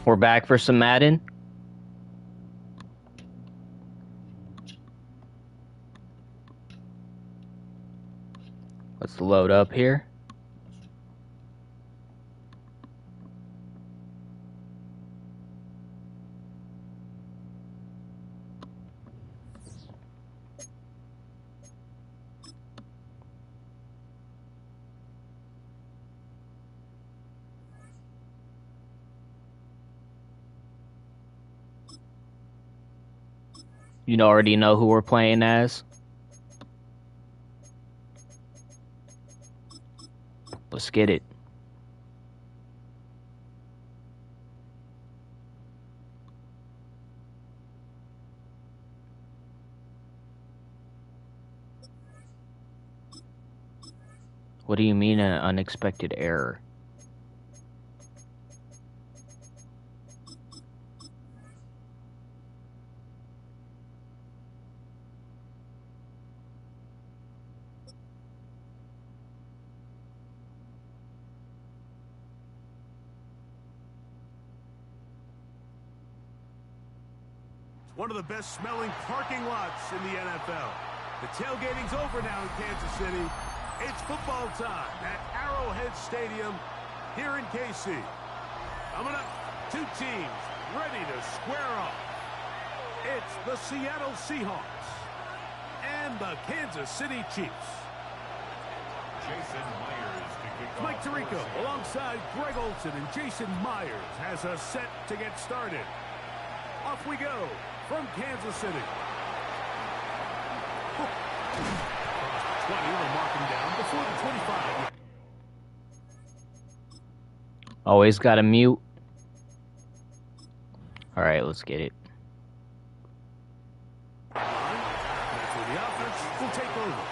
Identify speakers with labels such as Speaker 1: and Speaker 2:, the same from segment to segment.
Speaker 1: We're back for some Madden. Let's load up here. You already know who we're playing as. Let's get it. What do you mean an unexpected error?
Speaker 2: One of the best smelling parking lots in the NFL. The tailgating's over now in Kansas City. It's football time at Arrowhead Stadium here in KC. Coming up, two teams ready to square off. It's the Seattle Seahawks and the Kansas City Chiefs.
Speaker 3: Jason Myers to kick off.
Speaker 2: Mike Tirico alongside Greg Olsen, and Jason Myers has us set to get started. Off we go from Kansas City. 20 will mark him down before the 25.
Speaker 1: Always gotta mute. Alright, let's get it.
Speaker 2: That's where the offense will take over.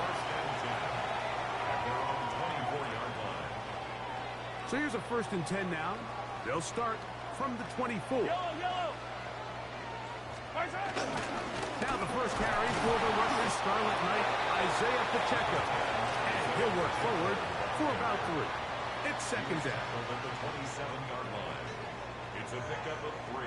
Speaker 2: So here's a 1st and 10 now. They'll start from the 24. Now the first carry for the Rutgers Scarlet Knight, Isaiah Pacheco. And he'll work forward for about 3. It's 2nd down.
Speaker 3: Over the 27-yard line. It's a pickup of 3.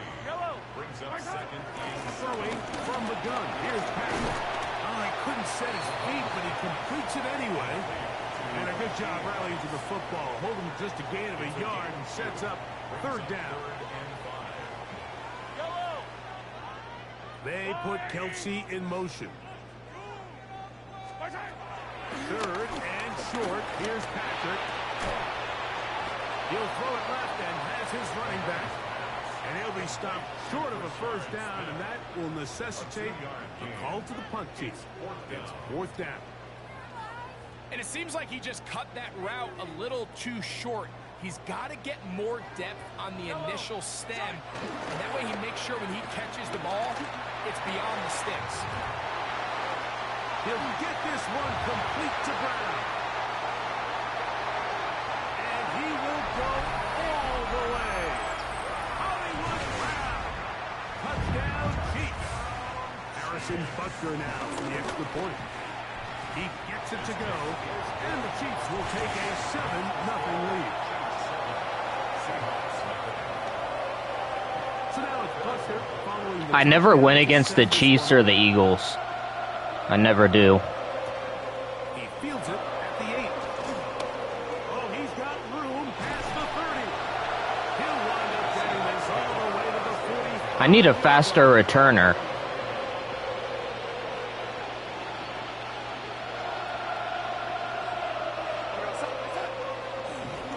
Speaker 3: Brings up 2nd and
Speaker 2: Throwing from the gun. Here's Patrick. Oh, he couldn't set his feet, but he completes it anyway. And a good job rallying to the football. Holding just a gain of a yard and sets up 3rd down. They put Kelsey in motion. 3rd and short. Here's Patrick. He'll throw it left and has his running back. And he'll be stopped short of a 1st down, and that will necessitate a call to the punt team. It's 4th down.
Speaker 4: And it seems like he just cut that route a little too short. He's got to get more depth on the initial stem, and that way he makes sure when he catches the ball, it's beyond the sticks.
Speaker 2: He'll get this one complete to Brown. And he will go all the way. Hollywood Brown. Touchdown Chiefs. Harrison Butker now for the extra point. He gets it to go, and the Chiefs will take a 7-0 lead. So now it's Buster following the
Speaker 1: I never win against the Chiefs or the Eagles. I never do.
Speaker 2: He fields it at the 8. Oh, he's got room past the 30. He'll wind up getting this all the way to the 40.
Speaker 1: I need a faster returner.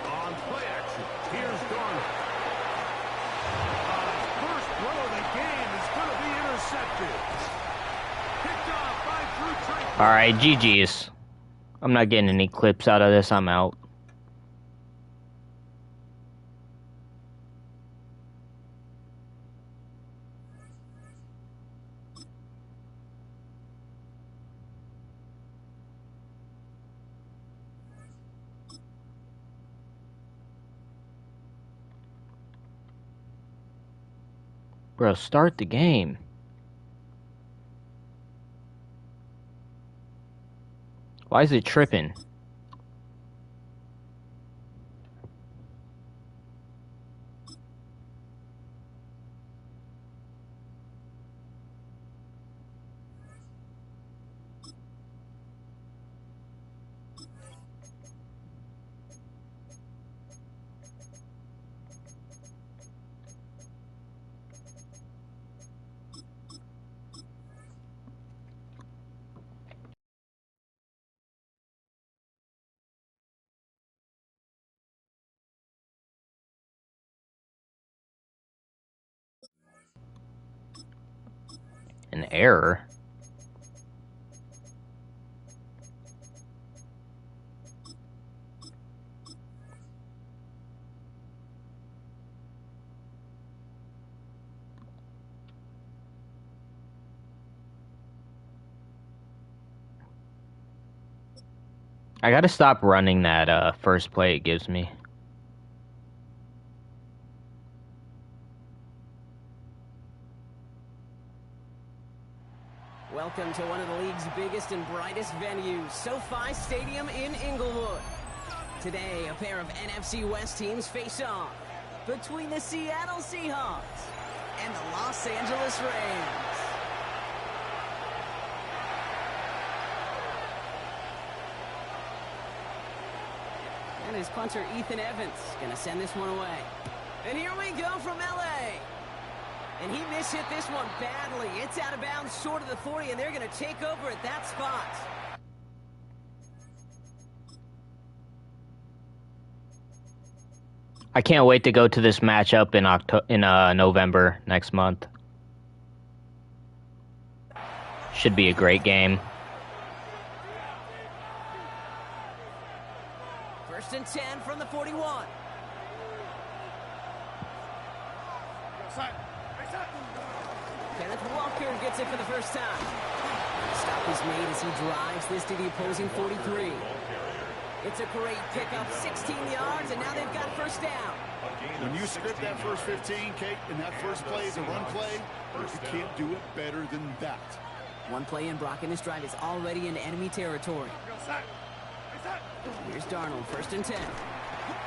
Speaker 2: On play action, here's Darnold. First throw of the game is going to be intercepted. Picked off by Drew Tranquil.
Speaker 1: Alright, GG's. I'm not getting any clips out of this. I'm out. Bro, start the game. Why is it tripping? An error? I gotta stop running that first play it gives me.
Speaker 5: Welcome to one of the league's biggest and brightest venues, SoFi Stadium in Inglewood. Today, a pair of NFC West teams face off between the Seattle Seahawks and the Los Angeles Rams. And his punter, Ethan Evans, going to send this one away. And here we go from L.A. And he mishit this one badly. It's out of bounds short of the 40, and they're going to take over at that spot.
Speaker 1: I can't wait to go to this matchup in November next month. Should be a great game.
Speaker 5: First and 10 from the 41. Kenneth Walker gets it for the first time. Stop is made as he drives this to the opposing 43. It's a great pickup, 16 yards, and now they've got first down.
Speaker 6: When you script that first 15, Kate, and that first play is a run play, you can't do it better than that.
Speaker 5: One play in, Brock, and this drive is already in enemy territory. Here's Darnold, first and 10.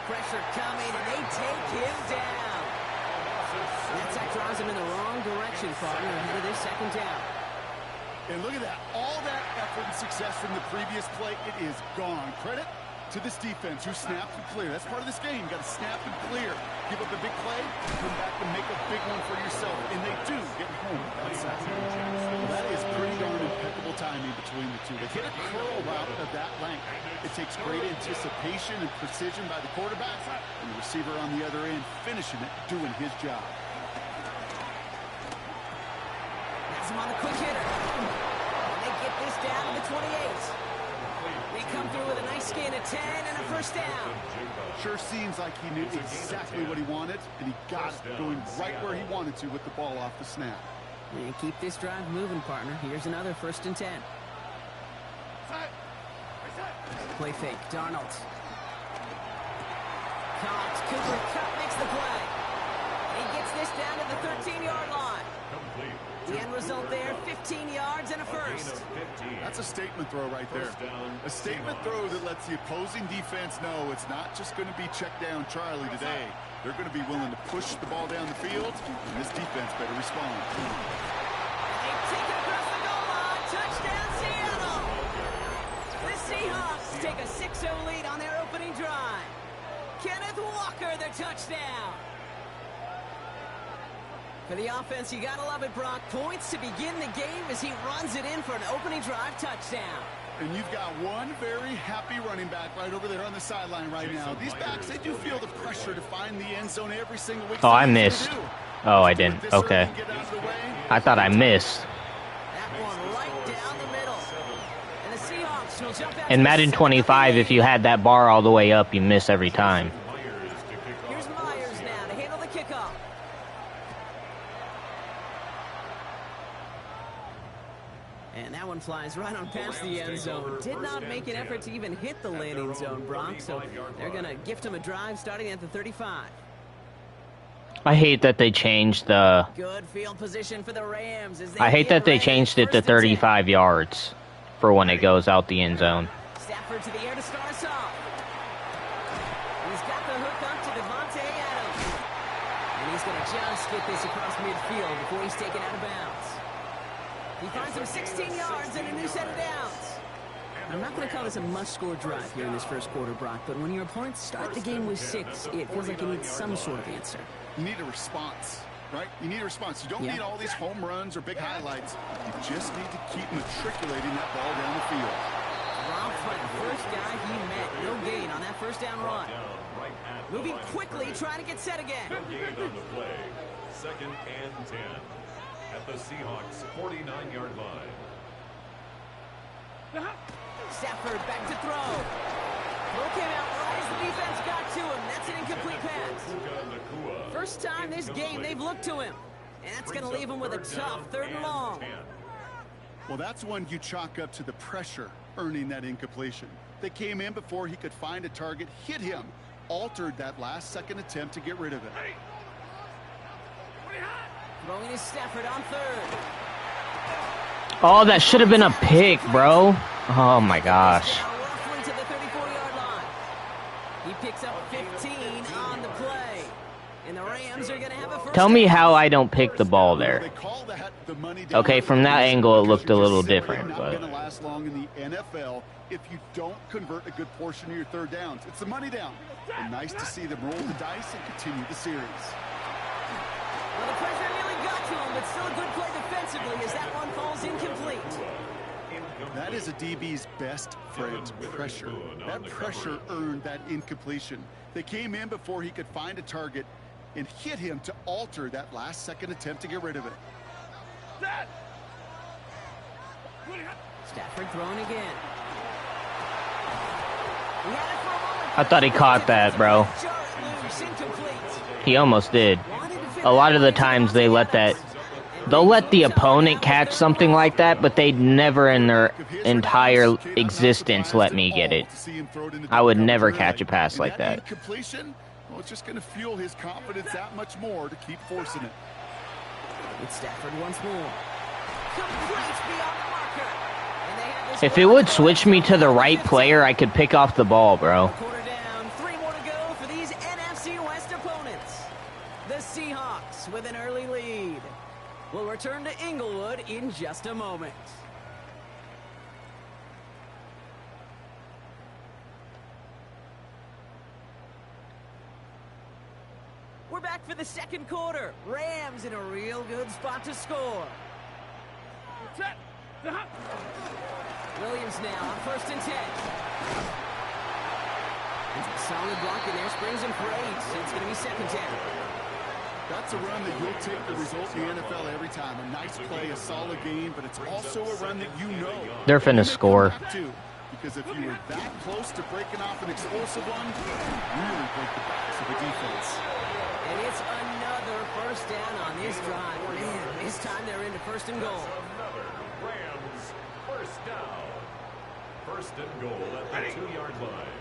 Speaker 5: Pressure coming, and they take him down. That sack drives him in the wrong direction, partner, ahead of this second down.
Speaker 6: And look at that. All that effort and success from the previous play, it is gone. Credit to this defense who snapped and clear. That's part of this game. You got to snap and clear. Give up a big play, come back and make a big one for yourself. And they do get home. That is pretty darn impeccable timing between the two. They hit a curl route of that length. It takes great anticipation and precision by the quarterback, and the receiver on the other end finishing it, doing his job.
Speaker 5: Has him on the quick hitter. And they get this down to the 28. They come through with a nice gain of 10 and a first down.
Speaker 6: Sure seems like he knew exactly what he wanted, and he got it going right where he wanted to with the ball off the snap.
Speaker 5: And keep this drive moving, partner. Here's another first and 10. Play fake, Darnold. Caught, Cooper Kupp makes the play. He gets this down to the 13-yard line. The end result there, 15 yards and a first.
Speaker 6: That's a statement throw right there. A statement throw that lets the opposing defense know it's not just going to be check down Charlie today. They're going to be willing to push the ball down the field, and this defense better respond.
Speaker 5: They take it across the goal line. Touchdown, Seattle. The Seahawks take a 6-0 lead on their opening drive. Kenneth Walker, the touchdown. For the offense, you gotta love it, Brock. Points to begin the game as he runs it in for an opening drive touchdown.
Speaker 6: And you've got one very happy running back right over there on the sideline right now. These backs, they do feel the pressure to find the end zone every single week.
Speaker 1: Oh, I missed. Oh, I didn't. Okay. I thought I missed.
Speaker 5: That one right down the middle. And the Seahawks will jump out.
Speaker 1: In Madden 25, if you had that bar all the way up, you miss every time.
Speaker 5: Here's Myers now to handle the kickoff. And that one flies right on past the end zone. Did not make an effort to even hit the landing zone, Brock. So they're going to gift him a drive starting at the 35.
Speaker 1: I hate that they changed the...
Speaker 5: Good field position for the Rams.
Speaker 1: I hate that they changed it to 35 yards for when it goes out the end zone.
Speaker 5: Stafford to the air to start us off. He's got the hook up to Devontae Adams. And he's going to just get this across midfield before he's taken out of bounds. He finds him 16 yards and a new set of downs. I'm not going to call this a must-score drive here in this first quarter, Brock, but when your opponents start the game with 6, it feels like you need some sort of answer.
Speaker 6: You need a response, right? You need a response. You don't need all these home runs or big highlights. You just need to keep matriculating that ball down the field.
Speaker 5: Dropped by the first guy he met. No gain on that first down run. Moving quickly, trying to get set again.
Speaker 3: Gained on the play. 2nd and 10. at the Seahawks 49-yard line.
Speaker 5: Stafford back to throw. Throw came out right as the defense got to him. That's an incomplete pass. First time this game they've looked to him. And that's going to leave him with a tough 3rd and long.
Speaker 6: Well, that's one you chalk up to the pressure earning that incompletion. They came in before he could find a target, hit him, altered that last-second attempt to get rid of it.
Speaker 5: Throwing to Stafford on 3rd.
Speaker 1: Oh, that should have been a pick, bro. Oh, my gosh.
Speaker 5: Roughly to the 34-yard line. He picks up 15 on the play. And the Rams are going to have a first.
Speaker 1: Tell me how I don't pick the ball there.
Speaker 6: They call that the money down.
Speaker 1: Okay, from that angle, it looked a little different.
Speaker 6: Not
Speaker 1: But
Speaker 6: going to last long in the NFL if you don't convert a good portion of your 3rd downs. It's the money down. And nice to see them roll the dice and continue the series.
Speaker 5: Well, the pressure nearly got to him, but still a good play defensively as that one falls incomplete.
Speaker 6: That is a DB's best friend, pressure. That pressure earned that incompletion. They came in before he could find a target and hit him to alter that last-second attempt to get rid of it.
Speaker 5: Stafford throwing again.
Speaker 1: I thought he caught that, bro. He almost did. A lot of the times they'll let the opponent catch something like that, but they'd never in their entire existence let me get it. I would never catch a pass like that.
Speaker 6: Well, it's just going to fuel his confidence that much more to keep forcing it.
Speaker 5: It's Stafford once more. Complete beyond the marker. And they have this.
Speaker 1: If it would switch me to the right player, I could pick off the ball, bro.
Speaker 5: Quarter down, 3 more to go for these NFC West opponents. The Seahawks with an early lead. We'll return to Inglewood in just a moment. We're back for the 2nd quarter. Rams in a real good spot to score. Williams now on 1st and 10. Solid block in there, springs him for 8. It's going to be 2nd down.
Speaker 6: That's a run that you'll take the result in the NFL every time. A nice play, a solid game, but it's also a run that you know
Speaker 1: They're finna score.
Speaker 6: Because if you were that close to breaking off an explosive one, you really break the backs of the defense.
Speaker 5: And it's another 1st down on this drive. Man, this time they're into 1st and goal.
Speaker 3: Another Rams 1st down. 1st and goal at the 2-yard line.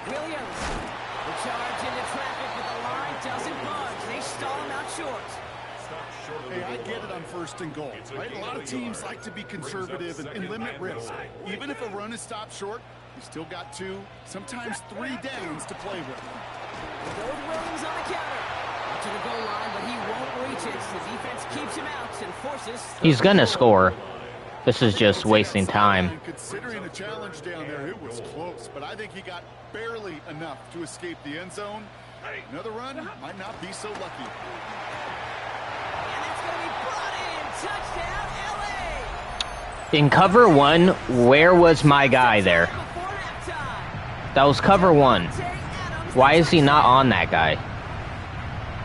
Speaker 5: Williams, the charge into traffic, but the line doesn't budge. They stall him out short.
Speaker 6: Hey, I get it on 1st and goal, right? A lot of teams like to be conservative and limit risk. Even if a run is stopped short, you still got 2, sometimes 3 downs to play with.
Speaker 5: Goes Williams on the counter. Up to the goal line, but he won't reach it. The defense keeps him out and forces.
Speaker 1: He's gonna score. This is just wasting time.
Speaker 6: Considering the challenge down there, it was close, but I think he got barely enough to escape the end zone. Another run might not be so lucky.
Speaker 5: And that's going to be brought in. Touchdown, LA.
Speaker 1: In cover 1, where was my guy there? That was cover 1. Why is he not on that guy?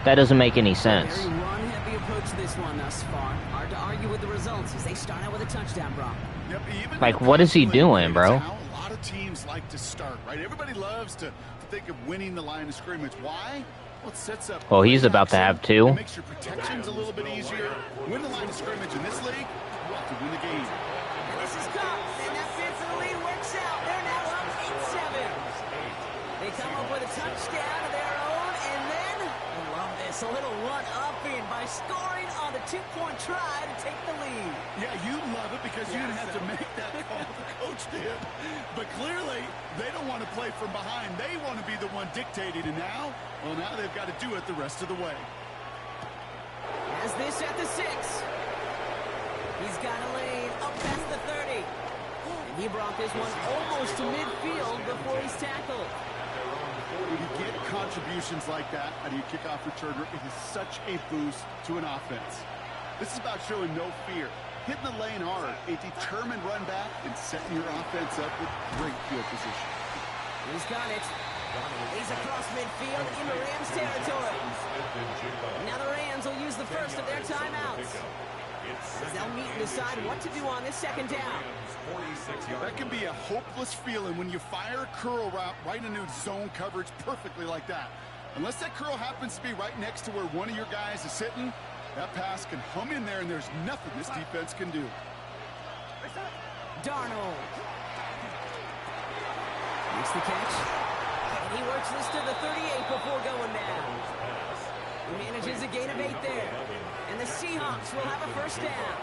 Speaker 1: That doesn't make any sense.
Speaker 5: Very run-heavy approach to this one thus far. Hard to argue with the results as they start out with a touchdown, Brock.
Speaker 6: Yep, even
Speaker 1: Like, what is he doing, bro?
Speaker 6: How a lot of teams like to start, right? Everybody loves to think of winning the line of scrimmage. Why? Well, it sets up.
Speaker 1: Well, he's about to have 2.
Speaker 6: It makes your protections a little bit easier. Win the line of scrimmage in this league, you have to win the game.
Speaker 5: And this is Cobb, and that bid for the lead works out. They're now up 8-7. They come up with a touchdown of their own, and then, I love this, a little run-up-in by scoring on the 2-point try to take the lead.
Speaker 6: Yeah, you love it because you didn't have to make that call. The coach did. But clearly, they don't want to play from behind. They want to be the one dictating. And now, well, now they've got to do it the rest of the way.
Speaker 5: Has this at the 6. He's got a lane up past the 30. And he brought this one almost to midfield before he's tackled.
Speaker 6: When you get contributions like that out of your kickoff returner, it is such a boost to an offense. This is about showing no fear, hitting the lane hard, a determined run back, and setting your offense up with great field position.
Speaker 5: He's got it. He's across midfield into Rams territory. Now the Rams will use the first of their timeouts, as they'll meet and decide what to do on this second down.
Speaker 6: That can be a hopeless feeling when you fire a curl route right into zone coverage perfectly like that. Unless that curl happens to be right next to where one of your guys is sitting, that pass can hum in there and there's nothing this defense can do.
Speaker 5: Darnold makes the catch, and he works this to the 38 before going down. He manages a gain of 8 there, and the Seahawks will have a first down.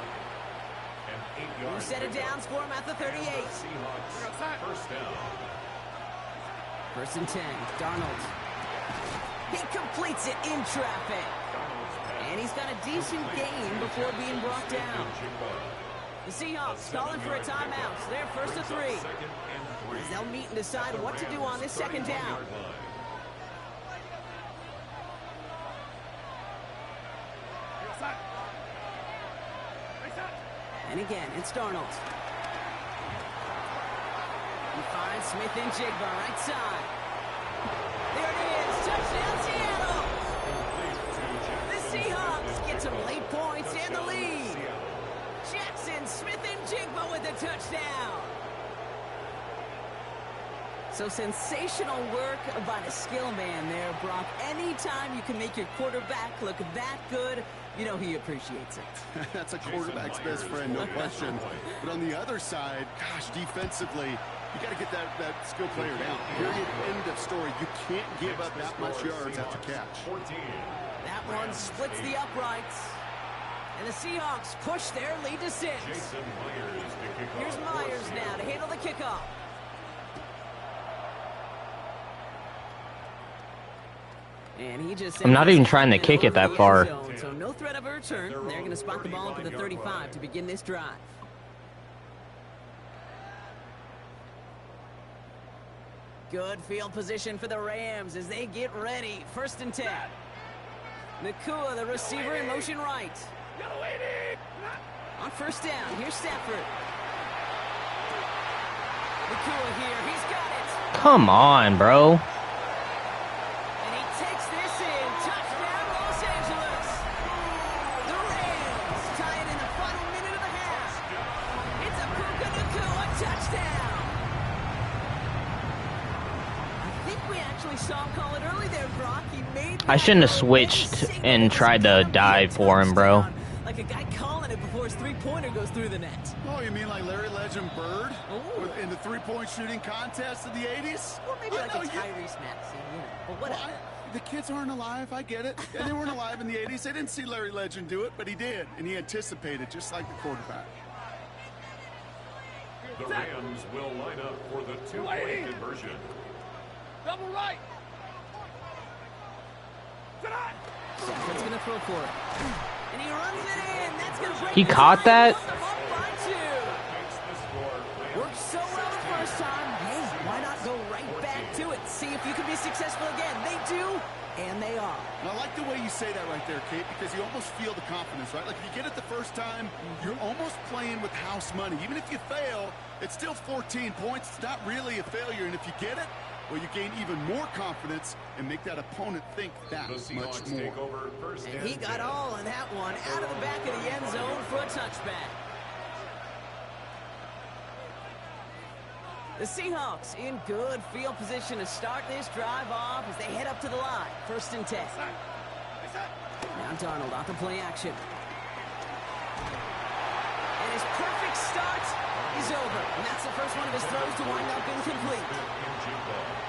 Speaker 5: New set of downs for him at the 38.
Speaker 3: First down.
Speaker 5: First and 10, Darnold. He completes it in traffic, and he's got a decent gain before being brought down. The Seahawks calling for a timeout. They're first to 3. As they'll meet and decide what to do on this second down. And again, it's Darnold. He finds Smith-Njigba right side. There it is. Touchdown, Seattle. The Seahawks get some late points and the lead. Jackson Smith-Njigba with the touchdown. So sensational work by the skill man there, Brock. Anytime you can make your quarterback look that good, you know he appreciates it.
Speaker 6: That's a quarterback's best friend, no question. But on the other side, gosh, defensively, you got to get that skill player down. Period, end of story. You can't give up that much yards after catch.
Speaker 5: That one splits the uprights. And the Seahawks push their lead to 6. Here's Myers now to handle the kickoff. And he just
Speaker 1: I'm not even trying to kick it that far.
Speaker 5: So no threat of a return. They're going to spot the ball up at the 35 to begin this drive. Good field position for the Rams as they get ready. First and 10. Nakua, the receiver, in motion right. On first down, here's Stafford. Nakua here, he's got it.
Speaker 1: Come on, bro. I shouldn't have switched and tried to dive for him, bro.
Speaker 5: Like a guy calling it before his three-pointer goes through the net.
Speaker 6: Oh, you mean like Larry Legend Bird in the three-point shooting contest of the 80s?
Speaker 5: Or maybe like a Tyrese Maxey, you know, but whatever.
Speaker 6: Well, the kids aren't alive, I get it. Yeah, they weren't alive in the 80s. They didn't see Larry Legend do it, but he did, and he anticipated, just like the quarterback.
Speaker 3: The Rams will line up for the two-point conversion.
Speaker 4: Double right.
Speaker 5: Stafford's going to throw for it. And he runs it in. That's going to break.
Speaker 1: He caught that?
Speaker 5: Worked so well the first time. Hey, why not go right back to it? See if you can be successful again. They do, and they are.
Speaker 6: And I like the way you say that right there, Kate, because you almost feel the confidence, right? Like if you get it the first time, you're almost playing with house money. Even if you fail, it's still 14 points. It's not really a failure. And if you get it, well, you gain even more confidence and make that opponent think that much more.
Speaker 5: And he got all on that one out of the back of the end zone for a touchback. The Seahawks in good field position to start this drive off as they head up to the line. First and 10. Now Darnold off the play action. And his perfect start is over. And that's the first one of his throws to wind up incomplete.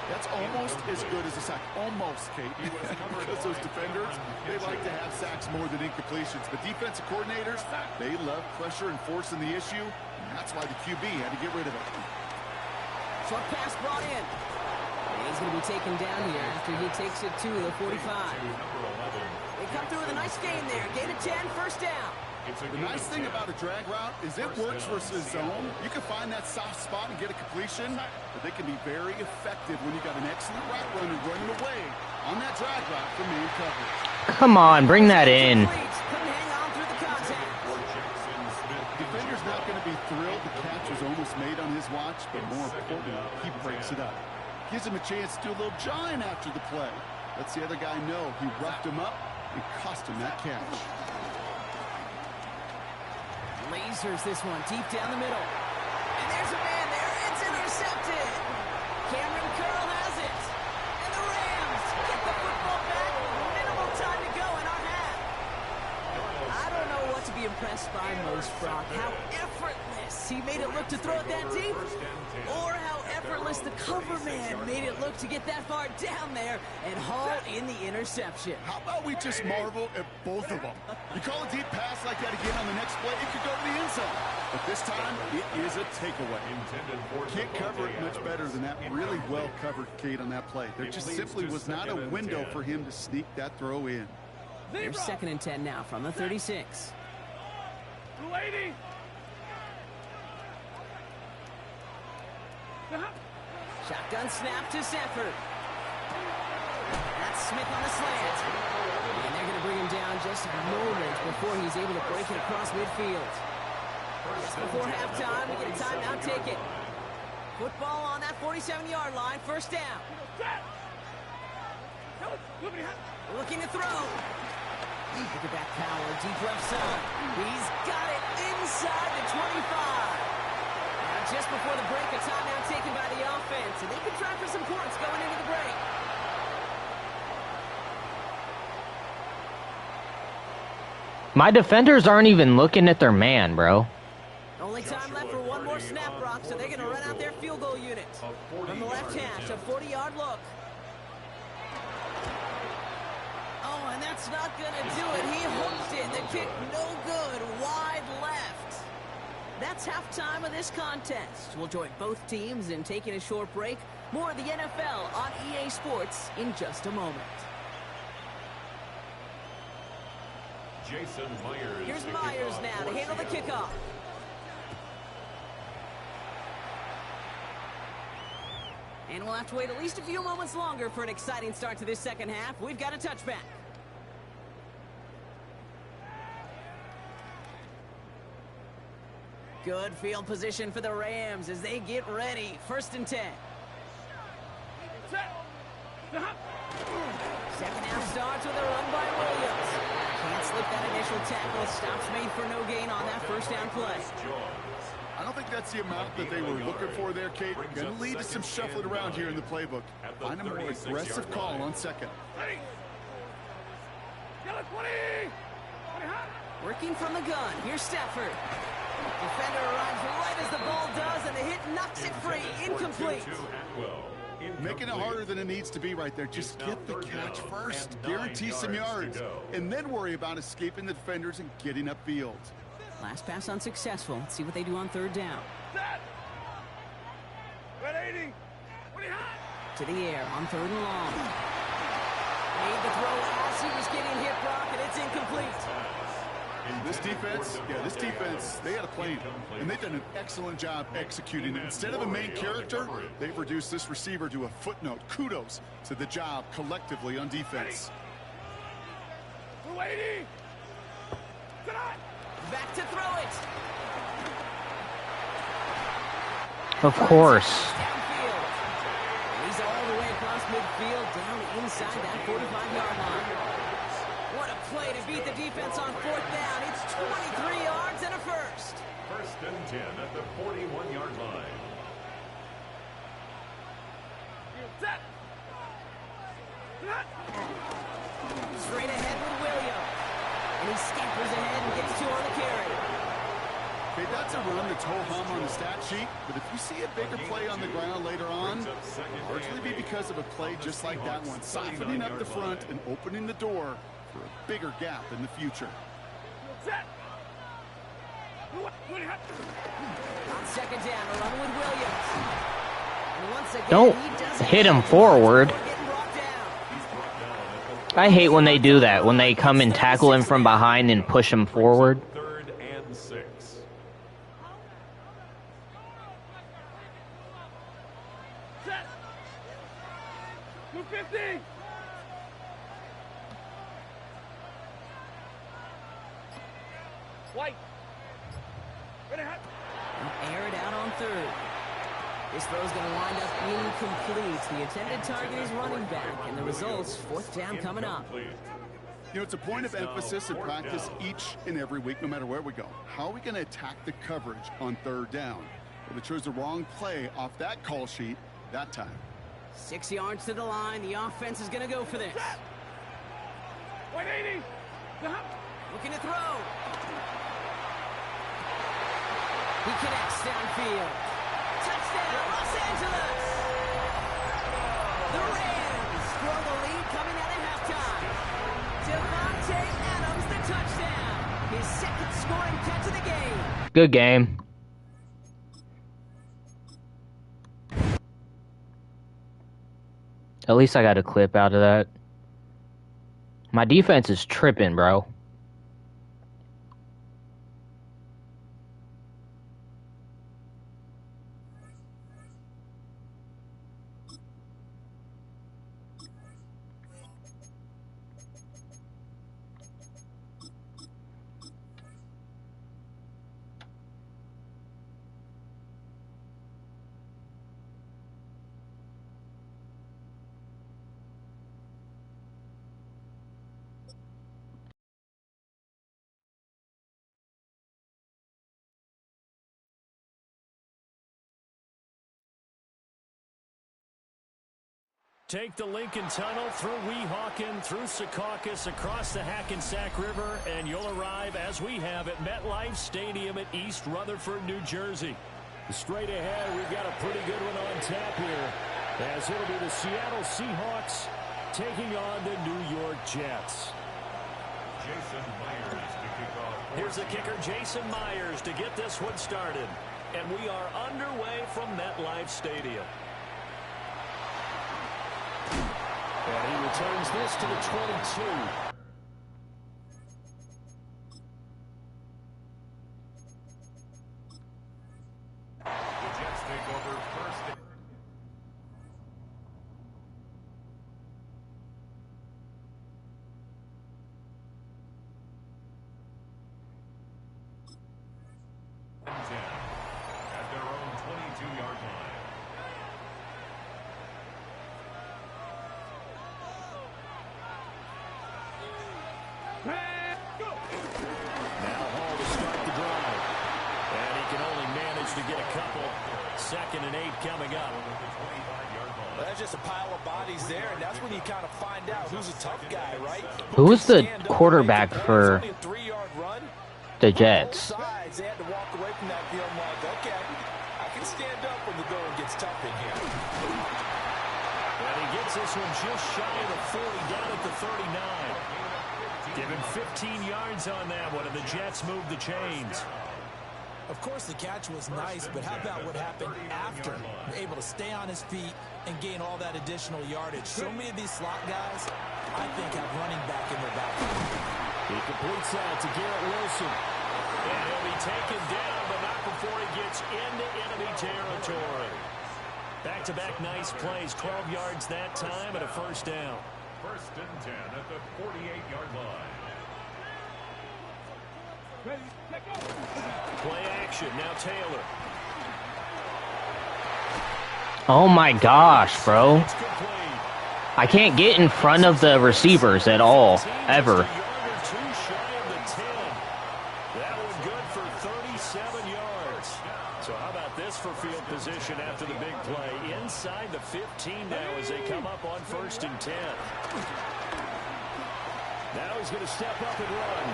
Speaker 6: That's almost as good as a sack. Almost, Kate. Because those defenders, they like to have sacks more than incompletions. But defensive coordinators, they love pressure and forcing the issue. And that's why the QB had to get rid of it.
Speaker 5: Short pass brought in. And he's going to be taken down here after he takes it to the 45. They come through with a nice gain there. Gain of 10, first down.
Speaker 6: The nice thing about a drag route is it works versus zone. You can find that soft spot and get a completion, but they can be very effective when you got an excellent route runner running away on that drag route from man coverage.
Speaker 1: Come on, bring that in.
Speaker 6: Defender's not going to be thrilled the catch was almost made on his watch, but more importantly, he breaks it up. Gives him a chance to do a little jawing after the play. Lets the other guy know he roughed him up and cost him that catch.
Speaker 5: Lasers this one deep down the middle. And there's a man there. It's intercepted. Cameron Curl has it. And the Rams get the football back with minimal time to go in our half. I don't know what to be impressed by most, Brock. How effortless he made it look to throw it that deep, or how effortless the cover man made it look to get that far down there and haul in the interception.
Speaker 6: How about we just marvel at both of them? You call a deep pass like that again on the next play, it could go to the end zone. But this time, it is a takeaway. Can't cover it much better than that. Really well covered, Kate, on that play. There just simply was not a window for him to sneak that throw in.
Speaker 5: There's 2nd and 10 now from the 36. Shotgun snap to Sanford. That's Smith on the slant. And they're going to bring him down just a moment before he's able to break it across midfield. Just before halftime, we get a timeout ticket. Football on that 47-yard line, 1st down. Looking to throw. Look at that power, deep left side. He's got it inside the 25. Now just before the break, a timeout taken by the offense, and they can try for some points going into the break.
Speaker 1: My defenders aren't even looking at their man, bro.
Speaker 5: Only time left for one more snap, Brock, so they're going to run out their field goal unit. From the left hash, a 40-yard look. Oh, and that's not going to do it. He hooked it. The kick no good. Wide left. That's halftime of this contest. We'll join both teams in taking a short break. More of the NFL on EA Sports in just a moment.
Speaker 3: Jason Myers.
Speaker 5: Here's Myers now to handle the kickoff. And we'll have to wait at least a few moments longer for an exciting start to this 2nd half. We've got a touchback. Good field position for the Rams as they get ready. 1st and 10. 2nd half starts with a run by Williams. Can't slip that initial tackle. Stops made for no gain on that 1st down play.
Speaker 6: I don't think that's the amount that they were looking for there, Kate. Going to lead to some shuffling around here in the playbook. Find a more aggressive call on 2nd.
Speaker 5: Working from the gun. Here's Stafford. Defender arrives right as the ball does, and the hit knocks it free. Incomplete.
Speaker 6: Making it harder than it needs to be right there. Just get the catch first. Guarantee some yards. And then worry about escaping the defenders and getting upfield.
Speaker 5: Last pass unsuccessful. Let's see what they do on 3rd down. To the air on 3rd and long. Made the throw as he was getting hit, Brock, and it's incomplete.
Speaker 6: This defense, they had a plan, and they've done an excellent job executing it. Instead of a main character, they've reduced this receiver to a footnote. Kudos to the job collectively on defense.
Speaker 5: Back to throw it.
Speaker 1: Of course.
Speaker 5: Downfield. He's all the way across midfield, down inside that 45-yard line. What a play to beat the defense on 4th down. It's 23 yards and a 1st.
Speaker 3: 1st and 10 at the 41-yard line.
Speaker 5: Straight ahead with Williams. And he scampers ahead and gets 2 on the carry.
Speaker 6: Okay, that's a run that's ho-hum on the stat sheet, but if you see a bigger play on the ground later on, largely be because of a play just like that one, softening up the front and opening the door for a bigger gap in the future.
Speaker 5: On 2nd down, a run with Williams. And once again,
Speaker 1: Don't
Speaker 5: he does
Speaker 1: hit him forward.
Speaker 5: getting brought down.
Speaker 1: I hate when they do that, when they come and tackle him from behind and push him forward.
Speaker 3: 3rd and 6.
Speaker 5: Air it out on 3rd. This throw's going to wind up incomplete. The intended target is running back, and the result's 4th down coming up.
Speaker 6: You know, it's a point of emphasis in practice each and every week, no matter where we go. How are we going to attack the coverage on 3rd down? Well, they chose the wrong play off that call sheet that time.
Speaker 5: 6 yards to the line. The offense is going to go for this.
Speaker 2: 180.
Speaker 5: Looking to throw. He connects downfield. Touchdown, Los Angeles! The Rams grow the lead coming out of halftime. Devontae Adams, the touchdown. His 2nd scoring catch of the game.
Speaker 1: Good game. At least I got a clip out of that. My defense is tripping, bro.
Speaker 7: Take the Lincoln Tunnel through Weehawken, through Secaucus, across the Hackensack River, and you'll arrive, as we have, at MetLife Stadium at East Rutherford, New Jersey. Straight ahead, we've got a pretty good one on tap here, as it'll be the Seattle Seahawks taking on the New York Jets.
Speaker 3: Jason Myers to kick off.
Speaker 7: Here's the kicker, Jason Myers, to get this one started. And we are underway from MetLife Stadium. And he returns this to the 22.
Speaker 3: The Jets take over first. And 10 at their own 22-yard line.
Speaker 7: Now Hall to start the drive. And he can only manage to get a couple. 2nd and 8 coming up.
Speaker 8: Well, that's just a pile of bodies there, and that's when you kind of find out who's a tough guy, right?
Speaker 1: Who was the quarterback for the Jets?
Speaker 8: They had to walk away from that field like, okay, I can stand up when the going gets tough in here.
Speaker 7: And he gets this one just shy of the 40, down at the 39. Give him 15 yards on that one, and the Jets move the chains.
Speaker 8: Of course, the catch was nice, but how about what happened after? Able to stay on his feet and gain all that additional yardage. So many of these slot guys, I think, have running back in their backfield.
Speaker 7: He completes that to Garrett Wilson. And he'll be taken down, but not before he gets into enemy territory. Back-to-back nice plays, 12 yards that time, and a 1st down.
Speaker 3: 1st and 10 at the 48-yard line.
Speaker 7: Play action, now Taylor.
Speaker 1: Oh my gosh, bro.
Speaker 7: It's complete.
Speaker 1: I can't get in front of the receivers at all, ever.
Speaker 7: Just a yard or two shy of the 10. That one good for 37 yards. So how about this for field position after the big play? Inside the 15 now as they come up on 1st and 10. Now he's going to step up and run.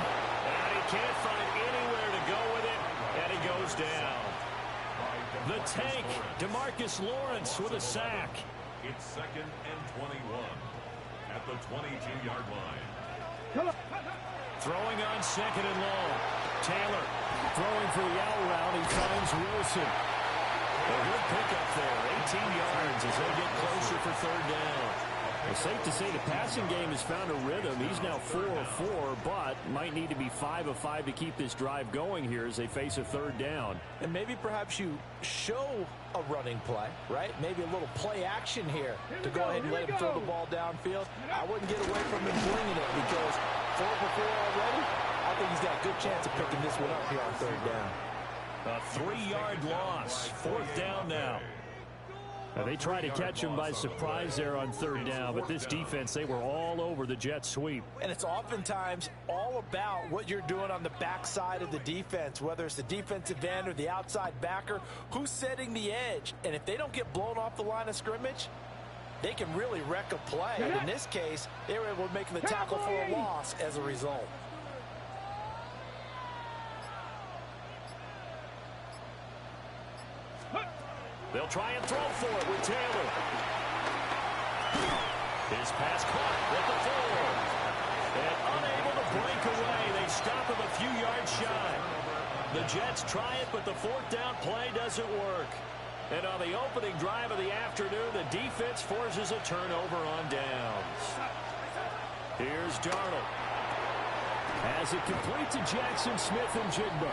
Speaker 7: And he can't find anywhere to go with it, and he goes down. The tank, DeMarcus Lawrence with a sack.
Speaker 3: It's 2nd and 21 at the 22-yard line.
Speaker 7: Throwing on 2nd and long. Taylor throwing for the out route. He finds Wilson. A good pickup there. 18 yards as they get closer for 3rd down. It's safe to say the passing game has found a rhythm. He's now 4 of 4, but might need to be 5 of 5 to keep this drive going here as they face a 3rd down.
Speaker 8: And maybe perhaps you show a running play, right? Maybe a little play action here to go ahead and let him throw the ball downfield. I wouldn't get away from him blinging it because 4 for 4 already. I think he's got a good chance of picking this one up here on 3rd down.
Speaker 7: A 3-yard loss. 4th down now. They tried to catch him by surprise there on third down, but this defense, they were all over the jet sweep.
Speaker 8: And it's oftentimes all about what you're doing on the backside of the defense, whether it's the defensive end or the outside backer, who's setting the edge. And if they don't get blown off the line of scrimmage, they can really wreck a play. And in this case, they were able to make the tackle for a loss as a result.
Speaker 7: They'll try and throw for it with Taylor. His pass caught at the 4. And unable to break away. They stop him a few yards shy. The Jets try it, but the fourth down play doesn't work. And on the opening drive of the afternoon, the defense forces a turnover on downs. Here's Darnold. As it complete to Jackson Smith and Jigba.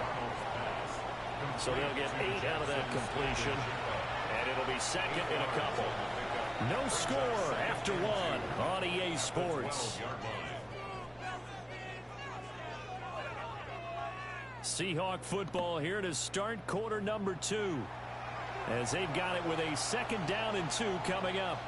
Speaker 7: So they'll get 8 out of that completion. And it'll be second in a couple. No score after 1 on EA Sports. Seahawk football here to start quarter number 2. As they've got it with a 2nd down and 2 coming up.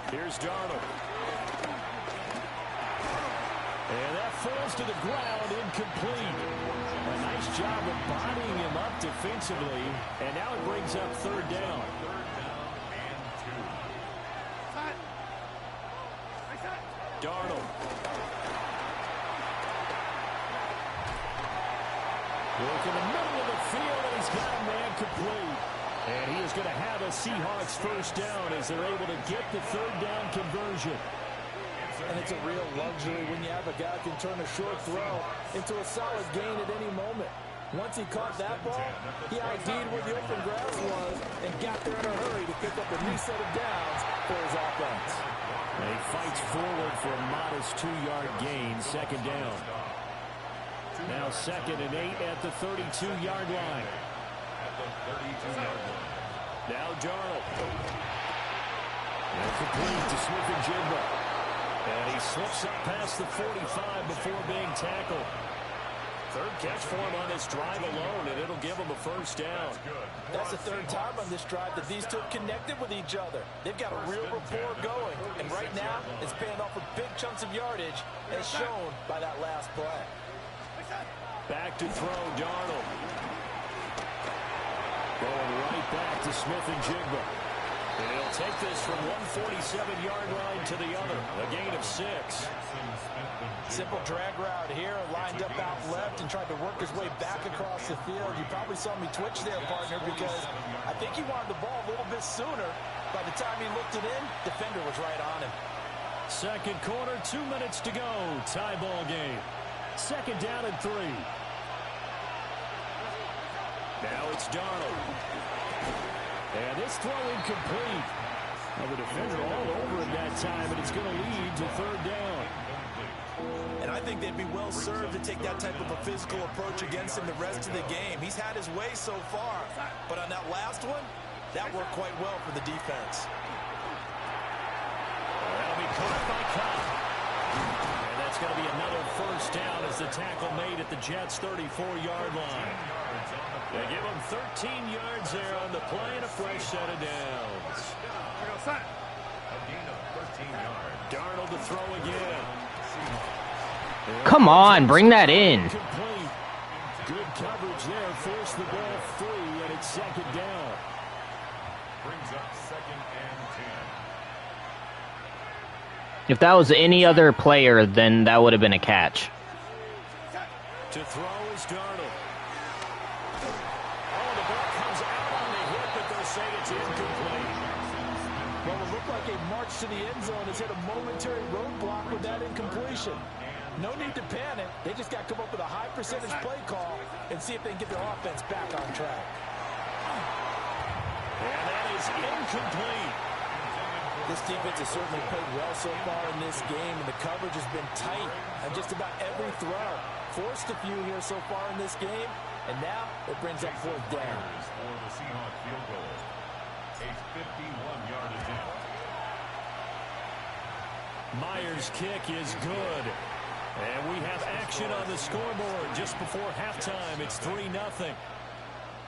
Speaker 7: Here's Darnold. And that falls to the ground, incomplete. A nice job of bodying him up defensively. And now it brings up 3rd down. Darnold. Look in the middle of the field, and he's got a man complete. And he is going to have a Seahawks 1st down as they're able to get the 3rd down conversion.
Speaker 8: And it's a real luxury when you have a guy who can turn a short throw into a solid gain at any moment. Once he caught that ball, he ID'd where the open grass was and got there in a hurry to pick up a new set of downs for his offense.
Speaker 7: And he fights forward for a modest 2-yard gain, 2nd down. Now 2nd and 8 at the 32-yard line. Now Darnold. And complete to Smith and Jigba. And he slips up past the 45 before being tackled. 3rd catch for him on this drive alone, and it'll give him a 1st down.
Speaker 8: That's the 3rd time on this drive that these two have connected with each other. They've got a real rapport going, and right now it's paying off with big chunks of yardage, as shown by that last play.
Speaker 7: Back to throw, Darnold. Going right back to Smith and Jigba. And he'll take this from 147-yard line to the other. A gain of 6.
Speaker 8: Simple drag route here, lined up out left and tried to work his way back across the field. You probably saw me twitch there, partner, because I think he wanted the ball a little bit sooner. By the time he looked it in, defender was right on him.
Speaker 7: 2nd quarter, 2 minutes to go. Tie ball game. 2nd down and 3. Now it's Darnold. And this throw incomplete. Now the defender all over him that time, and it's going to lead to 3rd down.
Speaker 8: And I think they'd be well served to take that type of a physical approach against him the rest of the game. He's had his way so far, but on that last one, that worked quite well for the defense.
Speaker 7: That'll be caught by Cobb. And that's going to be another 1st down as the tackle made at the Jets' 34-yard line. They give him 13 yards there on the play and a fresh set of downs. Darnold to throw again.
Speaker 1: Come on, bring that in.
Speaker 7: Good coverage there, forced the ball free, and it's 2nd down.
Speaker 3: Brings up 2nd and 10.
Speaker 1: If that was any other player, then that would have been a catch.
Speaker 7: To throw is Darnold. Oh, the ball comes out on the hit, but they'll say it's incomplete.
Speaker 8: Well, it looked like a march to the end zone has hit a momentary roadblock with that incompletion. No need to panic. They just got to come up with a high percentage play call and see if they can get their offense back on track.
Speaker 7: And that is incomplete.
Speaker 8: This defense has certainly played well so far in this game, and the coverage has been tight on just about every throw. Forced a few here so far in this game, and now it brings up 4th down.
Speaker 3: For the Seahawks field goal. A 51-yard attempt.
Speaker 7: Myers' kick is good. And we have action on the scoreboard just before halftime. It's 3-0.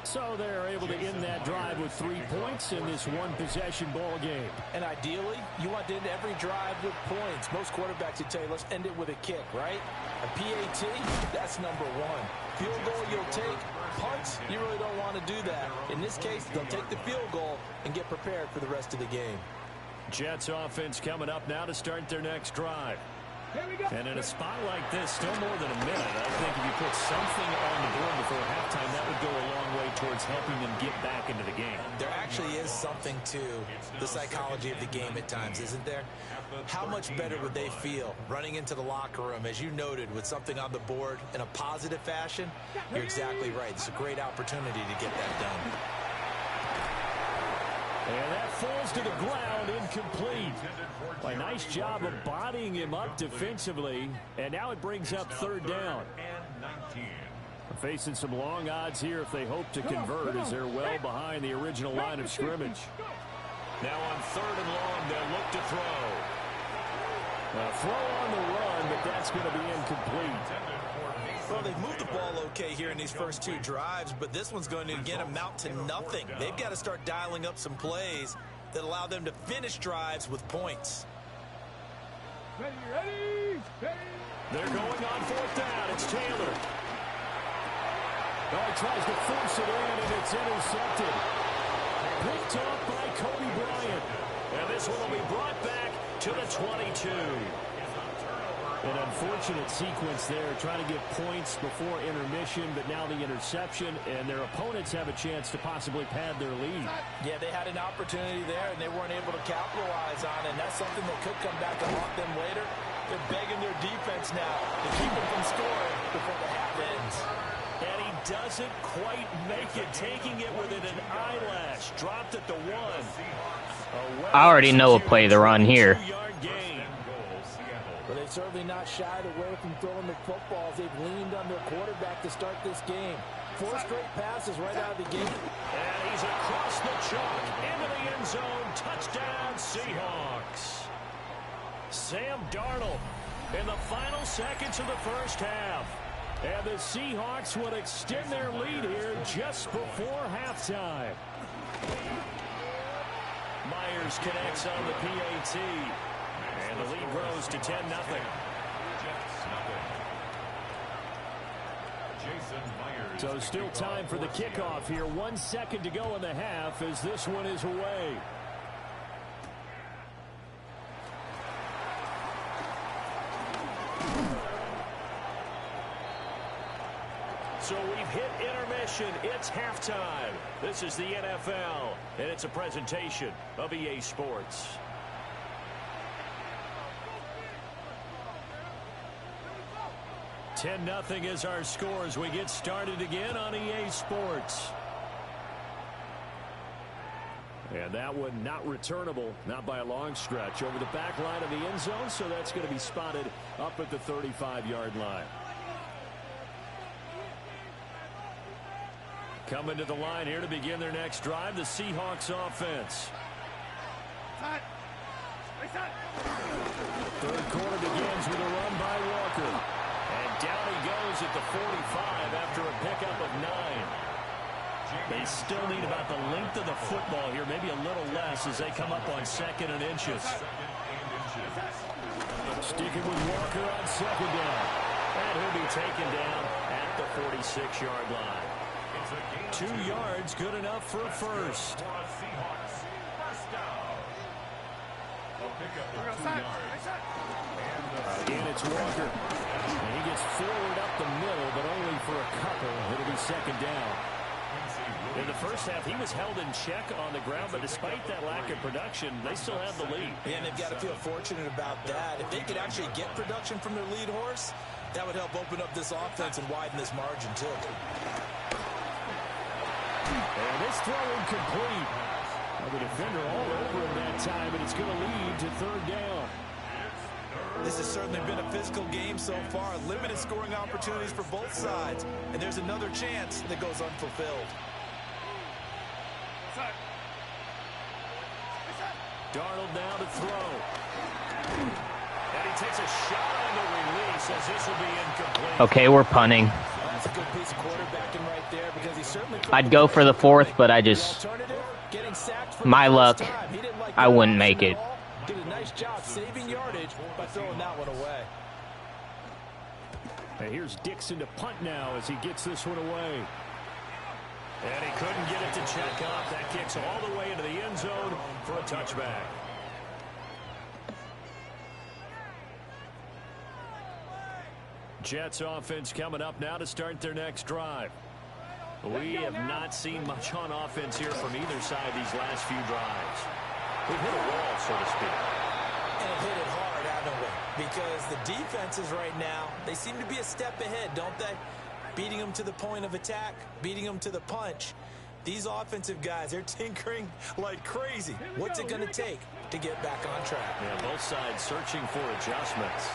Speaker 7: So they're able to end that drive with 3 points in this one-possession ball game.
Speaker 8: And ideally, you want to end every drive with points. Most quarterbacks would tell you, let's end it with a kick, right? A PAT, that's number one. Field goal you'll take. Punts, you really don't want to do that. In this case, they'll take the field goal and get prepared for the rest of the game.
Speaker 7: Jets offense coming up now to start their next drive. And in a spot like this, still more than a minute, I think if you put something on the board before halftime, that would go a long way towards helping them get back into the game.
Speaker 8: There actually is something to the psychology of the game at times, isn't there? How much better would they feel running into the locker room, as you noted, with something on the board in a positive fashion? You're exactly right. It's a great opportunity to get that done.
Speaker 7: And that falls to the ground, incomplete. A nice job of bodying him up defensively. And now it brings up third down. Facing some long odds here if they hope to convert, as they're well behind the original line of scrimmage. Now on 3rd and long, they'll look to throw. A throw on the run, but that's going to be incomplete.
Speaker 8: Well, they've moved the ball okay here in these first 2 drives, but this one's going to, again, amount to nothing. They've got to start dialing up some plays that allow them to finish drives with points.
Speaker 7: Ready. They're going on 4th down. It's Taylor. Oh, he tries to force it in, and it's intercepted. Picked off by Kobe Bryant. And this one will be brought back to the 22. An unfortunate sequence there, trying to get points before intermission, but now the interception, and their opponents have a chance to possibly pad their lead.
Speaker 8: Yeah, they had an opportunity there, and they weren't able to capitalize on it, and that's something that could come back to haunt them later. They're begging their defense now to keep them from scoring before the half ends.
Speaker 7: And he doesn't quite make it, taking it within an eyelash. Dropped at the 1.
Speaker 1: I already know a play to run here.
Speaker 8: But they've certainly not shied away from throwing the footballs. They've leaned on their quarterback to start this game. 4 straight passes right out of the gate.
Speaker 7: And he's across the chalk into the end zone. Touchdown, Seahawks. Sam Darnold in the final seconds of the first half. And the Seahawks would extend their lead here just before halftime. Myers connects on the PAT. And the lead grows to 10-0. So still time for the kickoff here. 1 second to go in the half as this one is away. So we've hit intermission. It's halftime. This is the NFL, and it's a presentation of EA Sports. $10-0 is our score as we get started again on EA Sports. And that one not returnable, not by a long stretch, over the back line of the end zone, so that's going to be spotted up at the 35-yard line. Coming to the line here to begin their next drive, the Seahawks offense. Third quarter begins with a run by Walker. And down he goes at the 45 after a pickup of 9. They still need about the length of the football here, maybe a little less as they come up on 2nd and inches. Sticking with Walker on 2nd down. And he'll be taken down at the 46-yard line. 2 yards, good enough for a first. Again, it's Walker. And he gets forward up the middle, but only for a couple. It'll be 2nd down. In the first half, he was held in check on the ground, but despite that lack of production, they still have the lead.
Speaker 8: And they've got to feel fortunate about that. If they could actually get production from their lead horse, that would help open up this offense and widen this margin, too.
Speaker 7: And this throw incomplete. Well, the defender all over him that time, and it's going to lead to 3rd down.
Speaker 8: This has certainly been a physical game so far. Limited scoring opportunities for both sides. And there's another chance that goes unfulfilled.
Speaker 7: Darnold now to throw. And he takes a shot on the release as this will be incomplete.
Speaker 1: Okay, we're punting.
Speaker 8: That's a good piece of quarterbacking right there because he certainly
Speaker 1: I'd go for the fourth, but I just...
Speaker 8: getting sacked for
Speaker 1: My
Speaker 8: the
Speaker 1: luck,
Speaker 8: first time. He didn't like
Speaker 1: I
Speaker 8: that
Speaker 1: wouldn't
Speaker 8: option
Speaker 1: make
Speaker 8: at
Speaker 1: it.
Speaker 8: all. Did a nice job saving yardage by throwing that one away.
Speaker 7: And here's Dixon to punt now as he gets this one away. And he couldn't get it to check up. That kicks all the way into the end zone for a touchback. Jets offense coming up now to start their next drive. We have not seen much on offense here from either side these last few drives. We've hit a wall, so to speak.
Speaker 8: And hit it hard, haven't we? Because the defenses right now, they seem to be a step ahead, don't they? Beating them to the point of attack, beating them to the punch. These offensive guys, they're tinkering like crazy. What's it going to take to get back on track?
Speaker 7: Yeah, both sides searching for adjustments.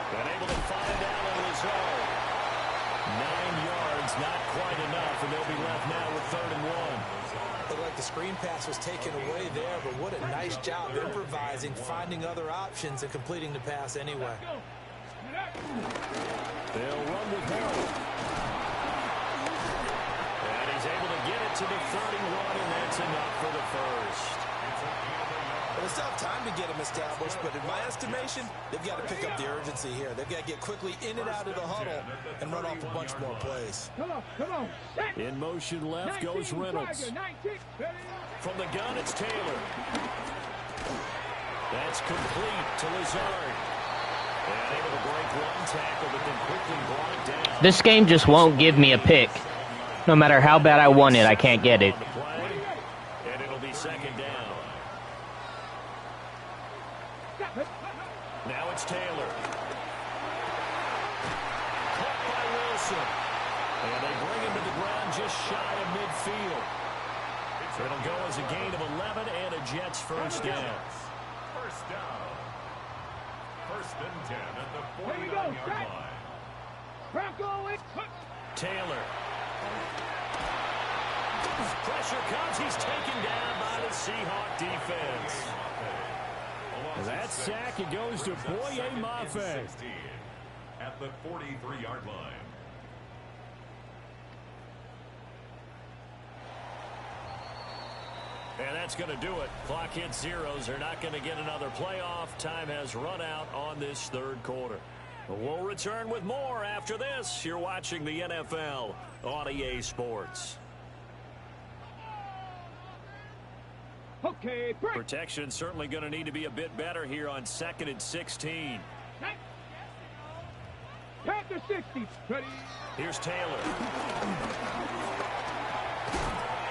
Speaker 7: Been able to find Allen Lazard. 9 yards, not quite enough, and they'll be left now with 3rd and 1.
Speaker 8: Looked like the screen pass was taken away there, but what a nice job improvising, finding other options, and completing the pass anyway.
Speaker 7: They'll run with Harold. And he's able to get it to the 31, and that's enough for the first.
Speaker 8: Well, they still have time to get him established, but in my estimation, they've got to pick up the urgency here. They've got to get quickly in and out of the huddle and run off a bunch more plays.
Speaker 7: In motion left goes Reynolds. From the gun, it's Taylor. That's complete to Lazard. And able to break one tackle, but then quickly brought down.
Speaker 1: This game just won't give me a pick. No matter how bad I want it, I can't get it.
Speaker 7: And it'll be 2nd down. Now it's Taylor. Caught by Wilson. And they bring him to the ground just shy of midfield. It'll go as a gain of 11 and a Jets first down.
Speaker 3: First down. 1st and 10 at the 49-yard line.
Speaker 7: Taylor. Pressure comes. He's taken down by the Seahawk defense. That sack, it goes to Boye Mafe.
Speaker 3: At the 43-yard line.
Speaker 7: And that's going to do it. Clock hits zeros. They're not going to get another playoff. Time has run out on this 3rd quarter. We'll return with more after this. You're watching the NFL on EA Sports.
Speaker 9: Okay, break.
Speaker 7: Protection certainly going to need to be a bit better here on 2nd and 16.
Speaker 9: Panther 60. Ready.
Speaker 7: Here's Taylor.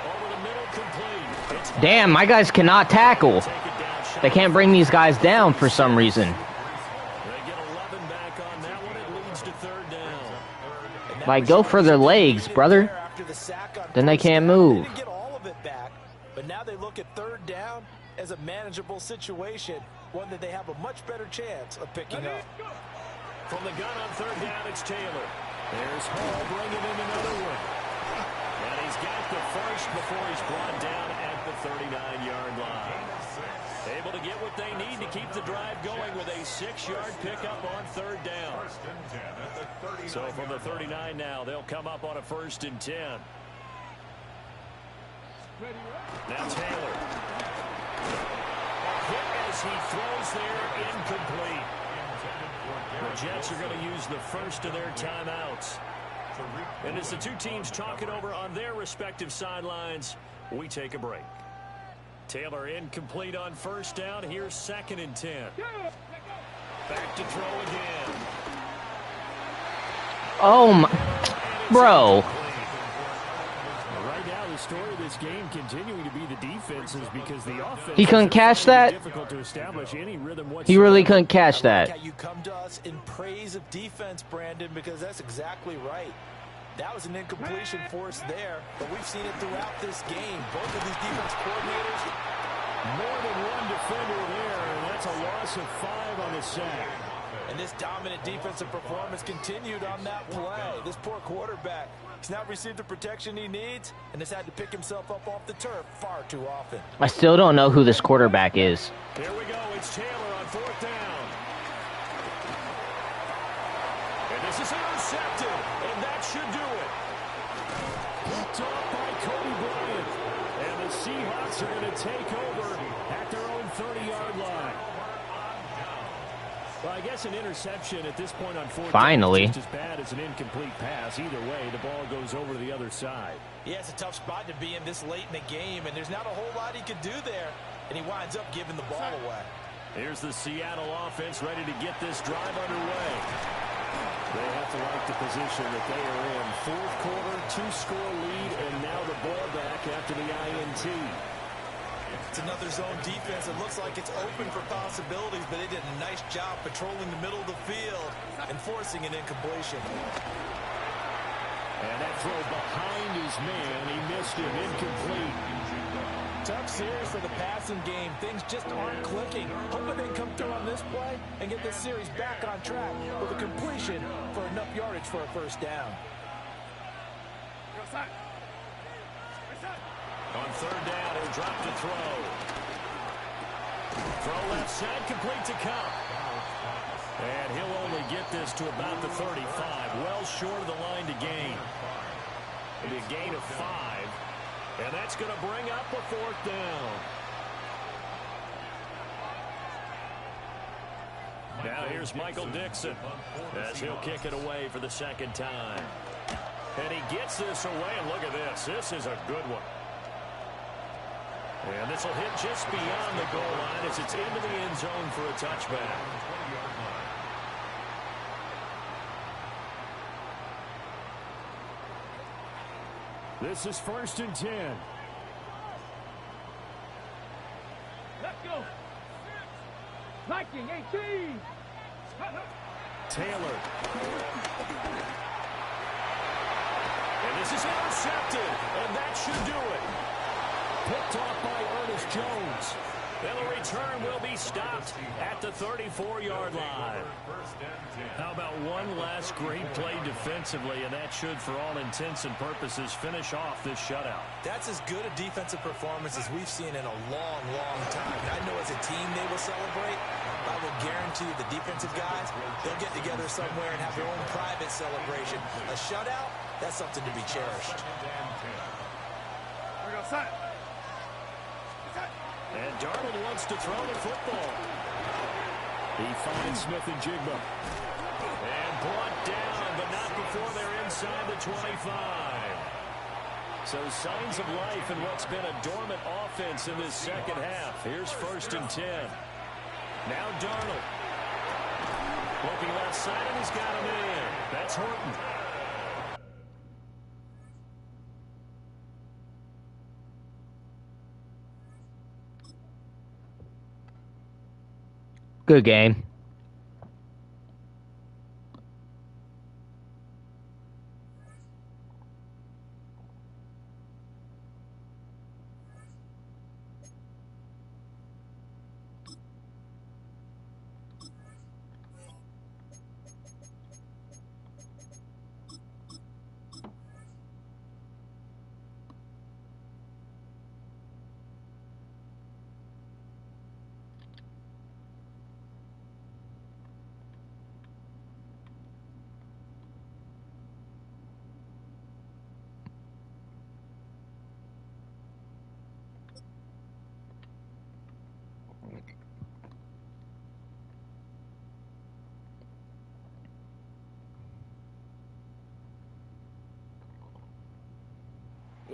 Speaker 7: Over the middle, complete. It's
Speaker 1: Damn, my guys cannot tackle. They can't bring these guys down for some reason.
Speaker 7: They get 11 back on that one. It leads to 3rd down.
Speaker 1: Like, go for their legs, brother. Then they can't move.
Speaker 8: They didn't get all of it back, but now they look at 3rd down as a manageable situation, one that they have a much better chance of picking up.
Speaker 7: From the gun on 3rd down, it's Taylor. There's Hall bringing in another one. And he's got the first before he's brought down at the 39-yard line. Able to get what they need to keep the drive going with a 6-yard pickup on 3rd down. So from the 39 now, they'll come up on a 1st and 10. Now Taylor. A hit as he throws there, incomplete. The Jets are going to use the first of their timeouts. And as the two teams talk it over on their respective sidelines, we take a break. Taylor incomplete on 1st down. Here's 2nd and 10. Back to throw again.
Speaker 1: Oh, my. Bro.
Speaker 7: Right now, the story of this game continuing to be the defenses because the offense.
Speaker 1: He couldn't catch that?
Speaker 7: Difficult to establish any rhythm whatsoever.
Speaker 1: He really couldn't catch that.
Speaker 8: You come to us in praise of defense, Brandon, because that's exactly right. That was an incompletion for us there, but we've seen it throughout this game. Both of these defense coordinators,
Speaker 7: more than one defender there, and that's a loss of 5 on the sack.
Speaker 8: And this dominant defensive performance continued on that play. This poor quarterback, he's not received the protection he needs and has had to pick himself up off the turf far too often.
Speaker 1: I still don't know who this quarterback is.
Speaker 7: Here we go. It's Taylor on 4th down. This is intercepted, and that should do it. Picked off by Cody Bryant. And the Seahawks are going to take over at their own 30-yard line. Well, I guess an interception at this point on 4th
Speaker 1: Finally.
Speaker 7: is just as bad as an incomplete pass. Either way, the ball goes over to the other side.
Speaker 8: Yeah, it's a tough spot to be in this late in the game, and there's not a whole lot he could do there, and he winds up giving the ball away.
Speaker 7: Here's the Seattle offense ready to get this drive underway. They have to like the position that they are in. 4th quarter, 2-score lead, and now the ball back after the INT.
Speaker 8: It's another zone defense. It looks like it's open for possibilities, but they did a nice job patrolling the middle of the field and forcing an incompletion.
Speaker 7: And that throw behind his man, he missed it, incomplete.
Speaker 8: Tough series for the passing game. Things just aren't clicking. Hoping they can come through on this play and get this series back on track with a completion for enough yardage for a first down.
Speaker 7: On 3rd down, he'll drop to throw. Throw left side, complete to Cup. And he'll only get this to about the 35, well short of the line to gain. It'll be a gain of 5, and that's going to bring up a 4th down. Now here's Michael Dixon as he'll kick it away for the 2nd time. And he gets this away, and look at this. This is a good one. And this will hit just beyond the goal line as it's into the end zone for a touchback. This is 1st and 10.
Speaker 9: Let's go. Viking 18.
Speaker 7: Taylor. And this is intercepted, and that should do it. Picked off by Ernest Jones. And the return will be stopped at the 34-yard line. How about one last great play defensively, and that should, for all intents and purposes, finish off this shutout.
Speaker 8: That's as good a defensive performance as we've seen in a long, long time. I know as a team they will celebrate. I will guarantee you the defensive guys, they'll get together somewhere and have their own private celebration. A shutout, that's something to be cherished.
Speaker 7: And Darnold wants to throw the football. He finds Smith and Jigba. And brought down, but not before they're inside the 25. So signs of life in what's been a dormant offense in this 2nd half. Here's 1st and 10. Now Darnold. Looking left side, and he's got him in. That's Horton.
Speaker 1: Good game.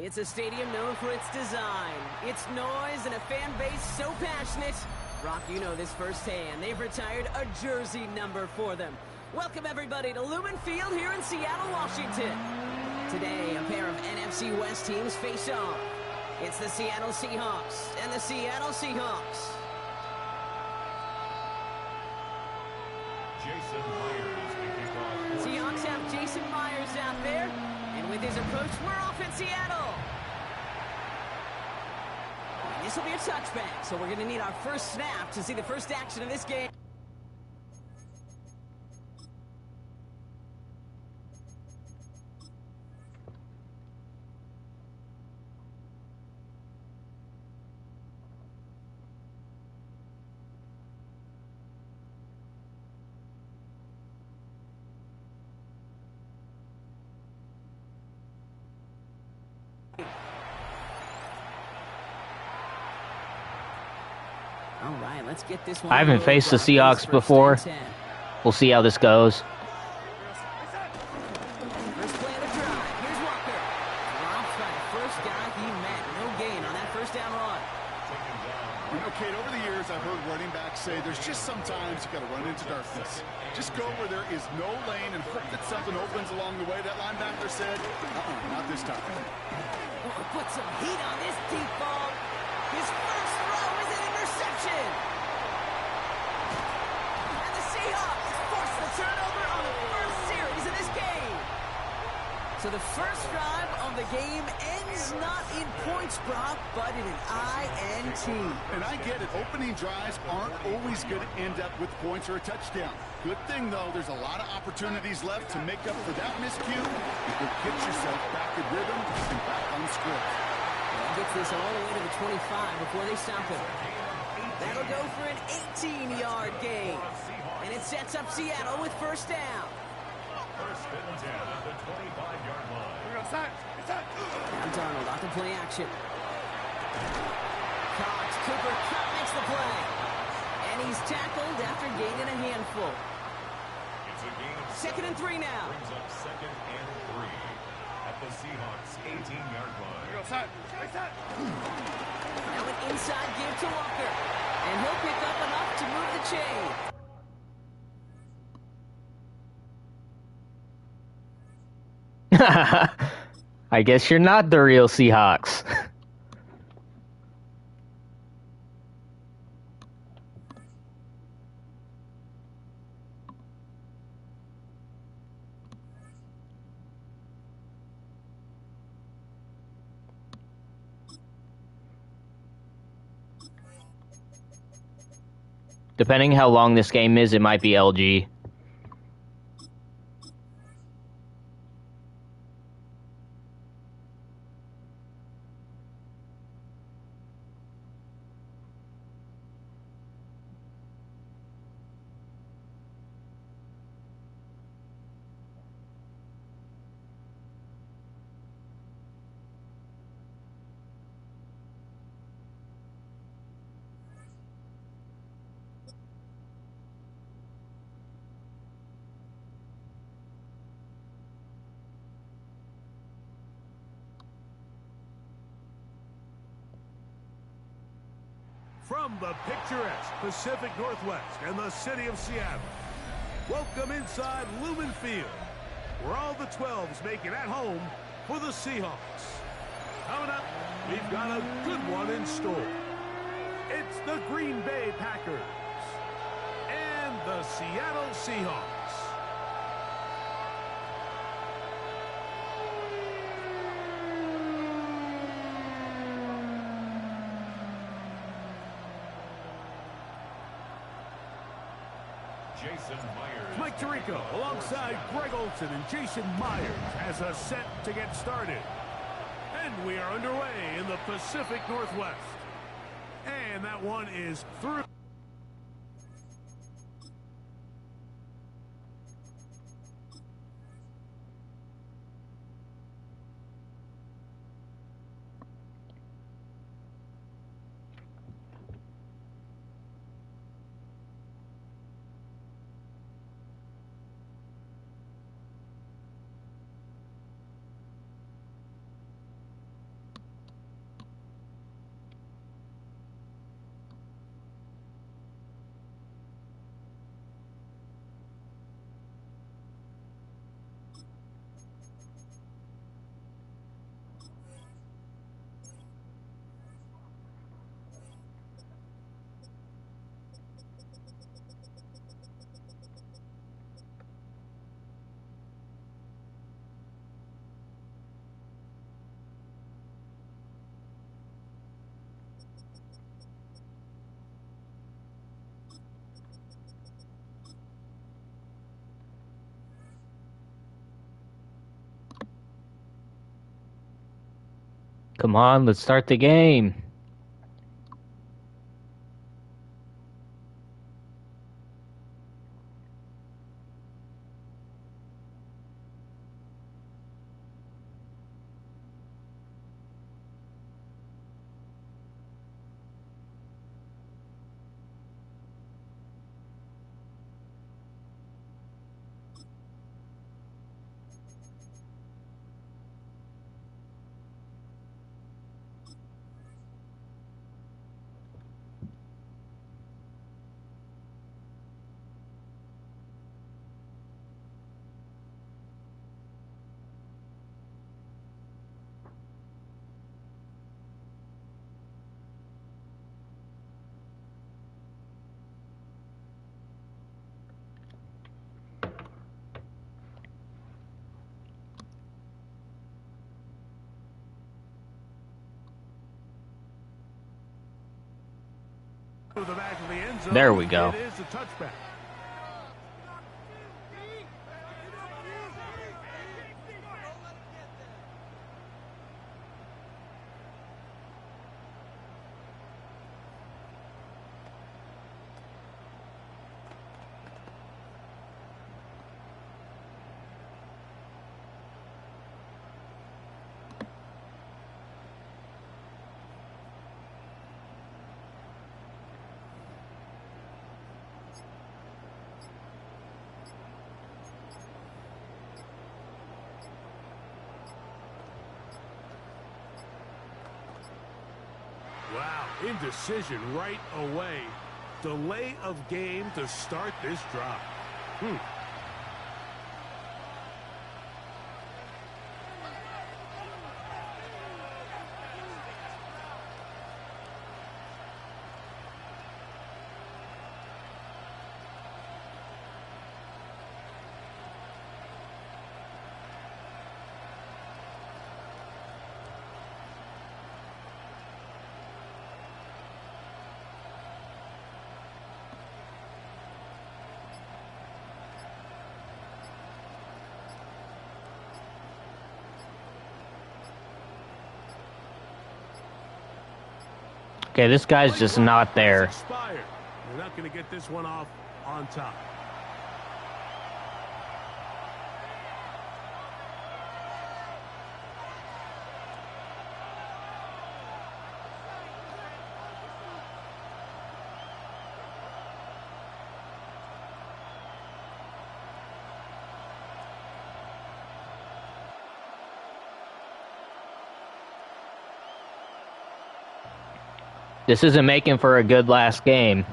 Speaker 5: It's a stadium known for its design, its noise, and a fan base so passionate. Rock, you know this firsthand. They've retired a jersey number for them. Welcome, everybody, to Lumen Field here in Seattle, Washington. Today, a pair of NFC West teams face off. It's the Seattle Seahawks and the Seattle Seahawks.
Speaker 3: Jason Myers to kick off.
Speaker 5: Seahawks have Jason Myers out there. And with his approach, we're off in Seattle. And this will be a touchback, so we're going to need our first snap to see the first action of this game. And let's get this one
Speaker 1: I haven't faced the Seahawks before. We'll see how this goes.
Speaker 5: First play of the drive. Here's Walker. Dropped by the first guy he met. No gain on that first down run.
Speaker 6: You know, Kate, over the years, I've heard running backs say there's just sometimes you got to run into darkness. Just go where there is no lane and hope that something opens along the way. That linebacker said, not this time.
Speaker 5: Oh, put some heat on this deep ball. His first throw is an interception. And the Seahawks force the turnover on the first series of this game. So the first drive of the game ends not in points, Brock, but in an INT.
Speaker 6: And I get it. Opening drives aren't always going to end up with points or a touchdown. Good thing, though, there's a lot of opportunities left to make up for that miscue. You can get yourself back in rhythm and back on script.
Speaker 5: Gets this all the way to the 25 before they stop him. That'll go for an 18-yard gain. And it sets up Seattle with first down.
Speaker 3: First and 10 at the 25-yard line.
Speaker 5: Now Darnold off to play action. Cox, Cooper Kupp makes the play. And he's tackled after gaining a handful.
Speaker 3: It's a gain of
Speaker 5: 2nd and 3 now.
Speaker 3: Brings up 2nd and 3 at the Seahawks 18-yard line.
Speaker 5: Now an inside give to Walker. And he'll pick up enough to move the chain.
Speaker 1: I guess you're not the real Seahawks. Depending how long this game is, it might be LG.
Speaker 2: From the picturesque Pacific Northwest and the city of Seattle, welcome inside Lumen Field, where all the 12s make it at home for the Seahawks. Coming up, we've got a good one in store. It's the Green Bay Packers and the Seattle Seahawks.
Speaker 3: Jason Myers.
Speaker 2: Mike Tirico alongside Greg Olson and Jason Myers as a set to get started. And we are underway in the Pacific Northwest. And that one is through.
Speaker 1: Come on, let's start the game.
Speaker 2: to the back of the end zone.
Speaker 1: There we go.
Speaker 2: It is a touchback. Wow, indecision right away. Delay of game to start this drive.
Speaker 1: Okay, this guy's just not there.
Speaker 2: Expired. They're not going to get this one off on top.
Speaker 1: This isn't making for a good last game.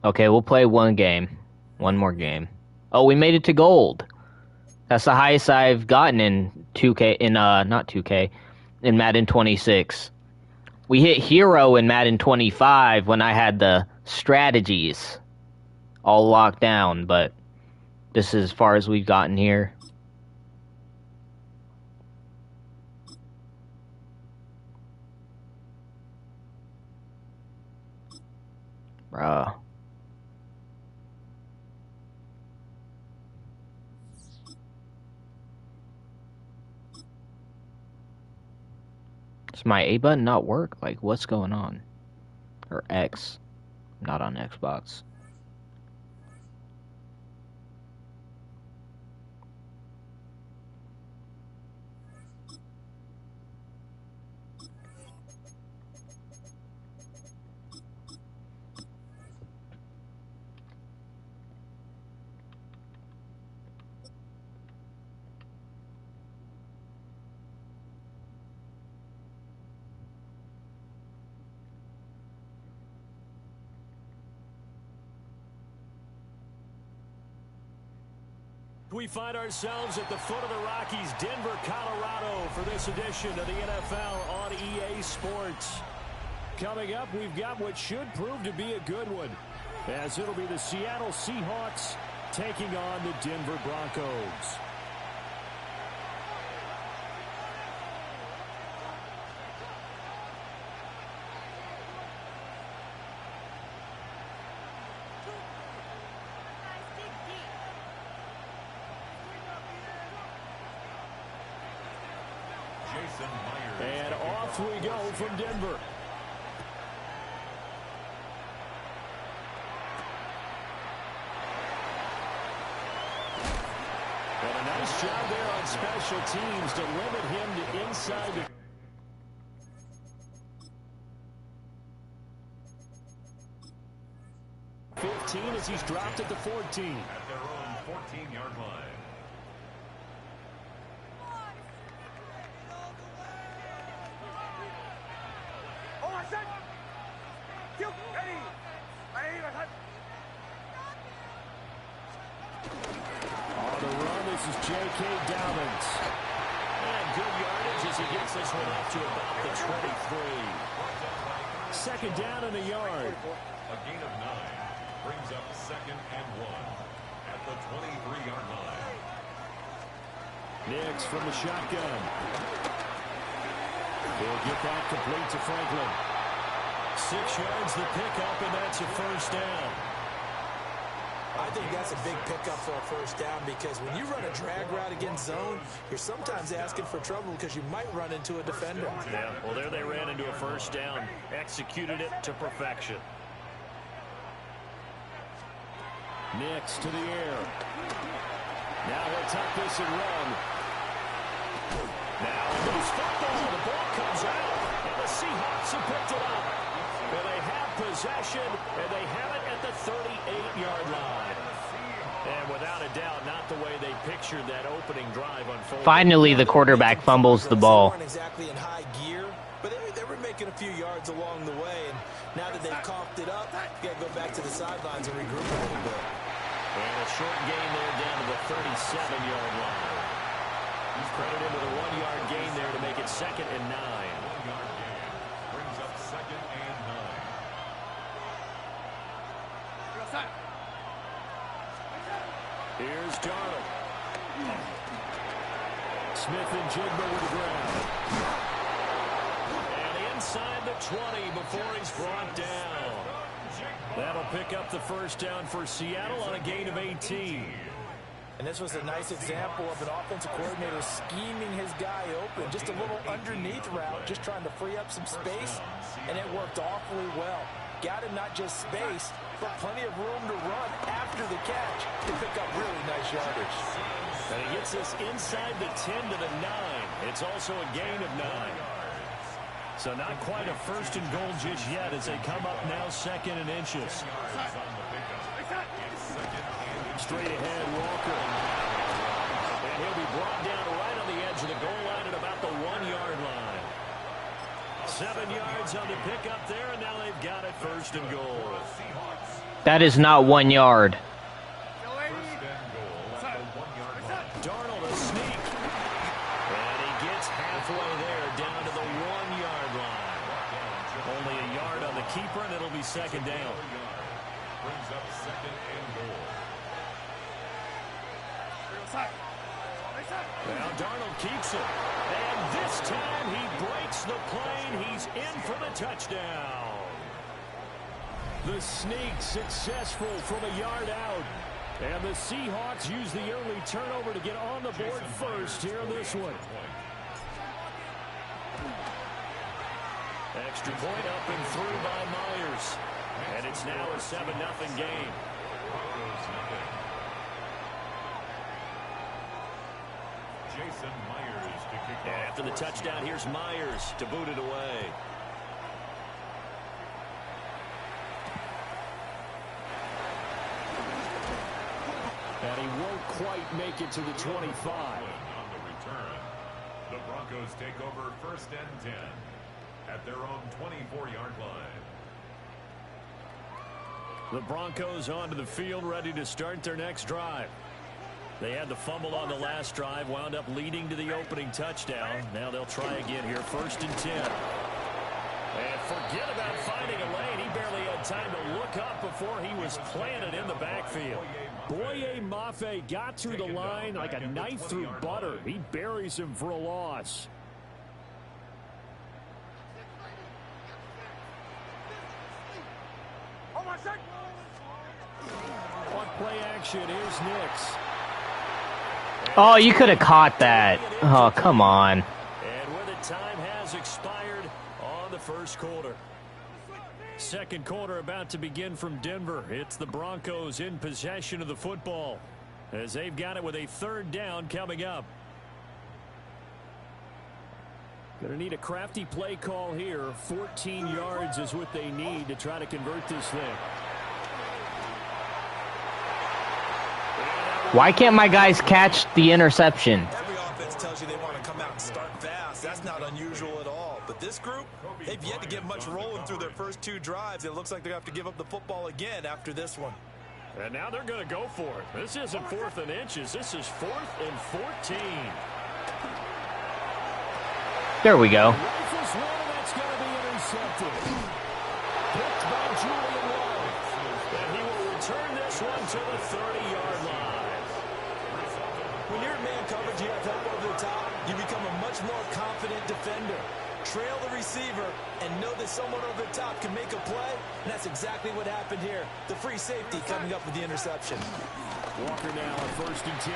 Speaker 1: Okay, we'll play one game. One more game. Oh, we made it to gold. That's the highest I've gotten in 2K, not 2K, in Madden 26. We hit Hero in Madden 25 when I had the strategies all locked down, but this is as far as we've gotten here. Bruh. Does my A button not work? Like, what's going on? Or X. Not on Xbox.
Speaker 7: We find ourselves at the foot of the Rockies, Denver, Colorado, for this edition of the NFL on EA Sports. Coming up, we've got what should prove to be a good one, as it'll be the Seattle Seahawks taking on the Denver Broncos. And off we go from Denver. And a nice job there on special teams to limit him to inside the 15 as he's dropped at the 14.
Speaker 3: At their own 14-yard line.
Speaker 7: On the run, this is J.K. Dobbins. And good yardage as he gets this one up to about the 23. Second down and a yard.
Speaker 3: A gain of 9 brings up 2nd and 1 at the 23-yard line.
Speaker 7: Nix from the shotgun. He'll get that complete to Franklin. 6 yards the pickup, and that's a first down.
Speaker 8: I think that's a big pickup for a first down because when you run a drag route against zone, you're sometimes asking for trouble because you might run into a defender.
Speaker 7: Yeah, well, there they ran into a first down. Executed it to perfection. Nix to the air. Now he'll tuck this and run. Now loose football. The ball comes out, and the Seahawks have picked it up. And they have possession, and they have it at the 38-yard line. And without a doubt, not the way they pictured that opening drive unfolding.
Speaker 1: Finally, the quarterback fumbles the ball.
Speaker 8: They weren't exactly in high gear, but they were making a few yards along the way. And now that they've coughed it up, you got to go back to the sidelines and regroup a little bit.
Speaker 7: And a short gain there down to the 37-yard line. He's credited with a 1-yard gain there to make it 2nd and 9.
Speaker 3: 1-yard gain brings up 2nd and 9.
Speaker 7: Here's Darnold. Smith and Jigba with the ground. And inside the 20 before he's brought down. That'll pick up the first down for Seattle on a gain of 18.
Speaker 8: And this was a nice example of an offensive coordinator scheming his guy open. Just a little underneath route, just trying to free up some space, and it worked awfully well. Got him not just space, but plenty of room to run after the catch to pick up really nice yardage.
Speaker 7: And he gets this inside the 10 to the 9. It's also a gain of 9. So not quite a first and goal just yet as they come up now 2nd and inches. Straight ahead, Walker. And he'll be brought down right on the edge of the goal line at about the 1-yard line. 7 yards on the pickup there, and now they've got it 1st and goal.
Speaker 1: That is not 1 yard.
Speaker 7: Darnold a sneak. And he gets halfway there down to the 1-yard line. Only a yard on the keeper, and it'll be 2nd down.
Speaker 3: Brings up 2nd and goal.
Speaker 7: Now Darnold keeps it. And this time he breaks the plane. He's in for the touchdown. The sneak successful from a yard out. And the Seahawks use the early turnover to get on the board first here in this one. Extra point up and through by Myers. And it's now a 7-0 game.
Speaker 3: Jason Myers to kick off.
Speaker 7: After the touchdown, here's Myers to boot it away. And he won't quite make it to the 25.
Speaker 3: On the return, the Broncos take over 1st and 10 at their own 24-yard line.
Speaker 7: The Broncos onto the field, ready to start their next drive. They had the fumble on the last drive, wound up leading to the opening touchdown. Now they'll try again here, 1st and 10. And forget about finding a lane. He barely had time to look up before he was planted in the backfield. Boye Mafe got through the line like a knife through butter. He buries him for a loss. On play action, here's Nix.
Speaker 1: Oh, you could have caught that. Oh, come on.
Speaker 7: And where the time has expired on the first quarter. Second quarter about to begin from Denver. It's the Broncos in possession of the football as they've got it with a 3rd down coming up. Going to need a crafty play call here. 14 yards is what they need to try to convert this thing.
Speaker 1: Why can't my guys catch the interception?
Speaker 8: Every offense tells you they want to come out and start fast. That's not unusual at all. But this group, they've yet to get much rolling through their first 2 drives. It looks like they have to give up the football again after this one.
Speaker 7: And now they're going to go for it. This isn't 4th and inches. This is 4th and 14.
Speaker 1: There we go.
Speaker 7: Rifles one, and that's going to be intercepted. Picked by Julian Love. And he will return this one to the 30-yard line.
Speaker 8: When you're in man coverage, you have help over the top. You become a much more confident defender. Trail the receiver and know that someone over the top can make a play. And that's exactly what happened here. The free safety coming up with the interception.
Speaker 7: Walker now at 1st and 10.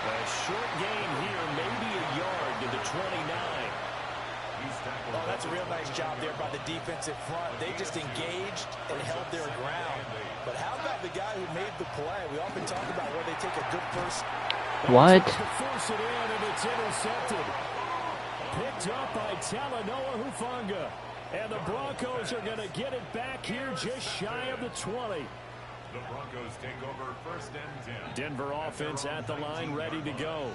Speaker 7: A short gain here, maybe a yard to the 29.
Speaker 8: Oh, that's a real nice job there by the defensive front. They just engaged and held their ground. But how about the guy who made the play? We often talk about where they take a good first.
Speaker 1: What?
Speaker 7: To force it in, and it's intercepted. Picked up by Talanoa Hufanga. And the Broncos are going to get it back here just shy of the 20.
Speaker 3: The Broncos take over 1st and 10.
Speaker 7: Denver offense at the line, ready to go.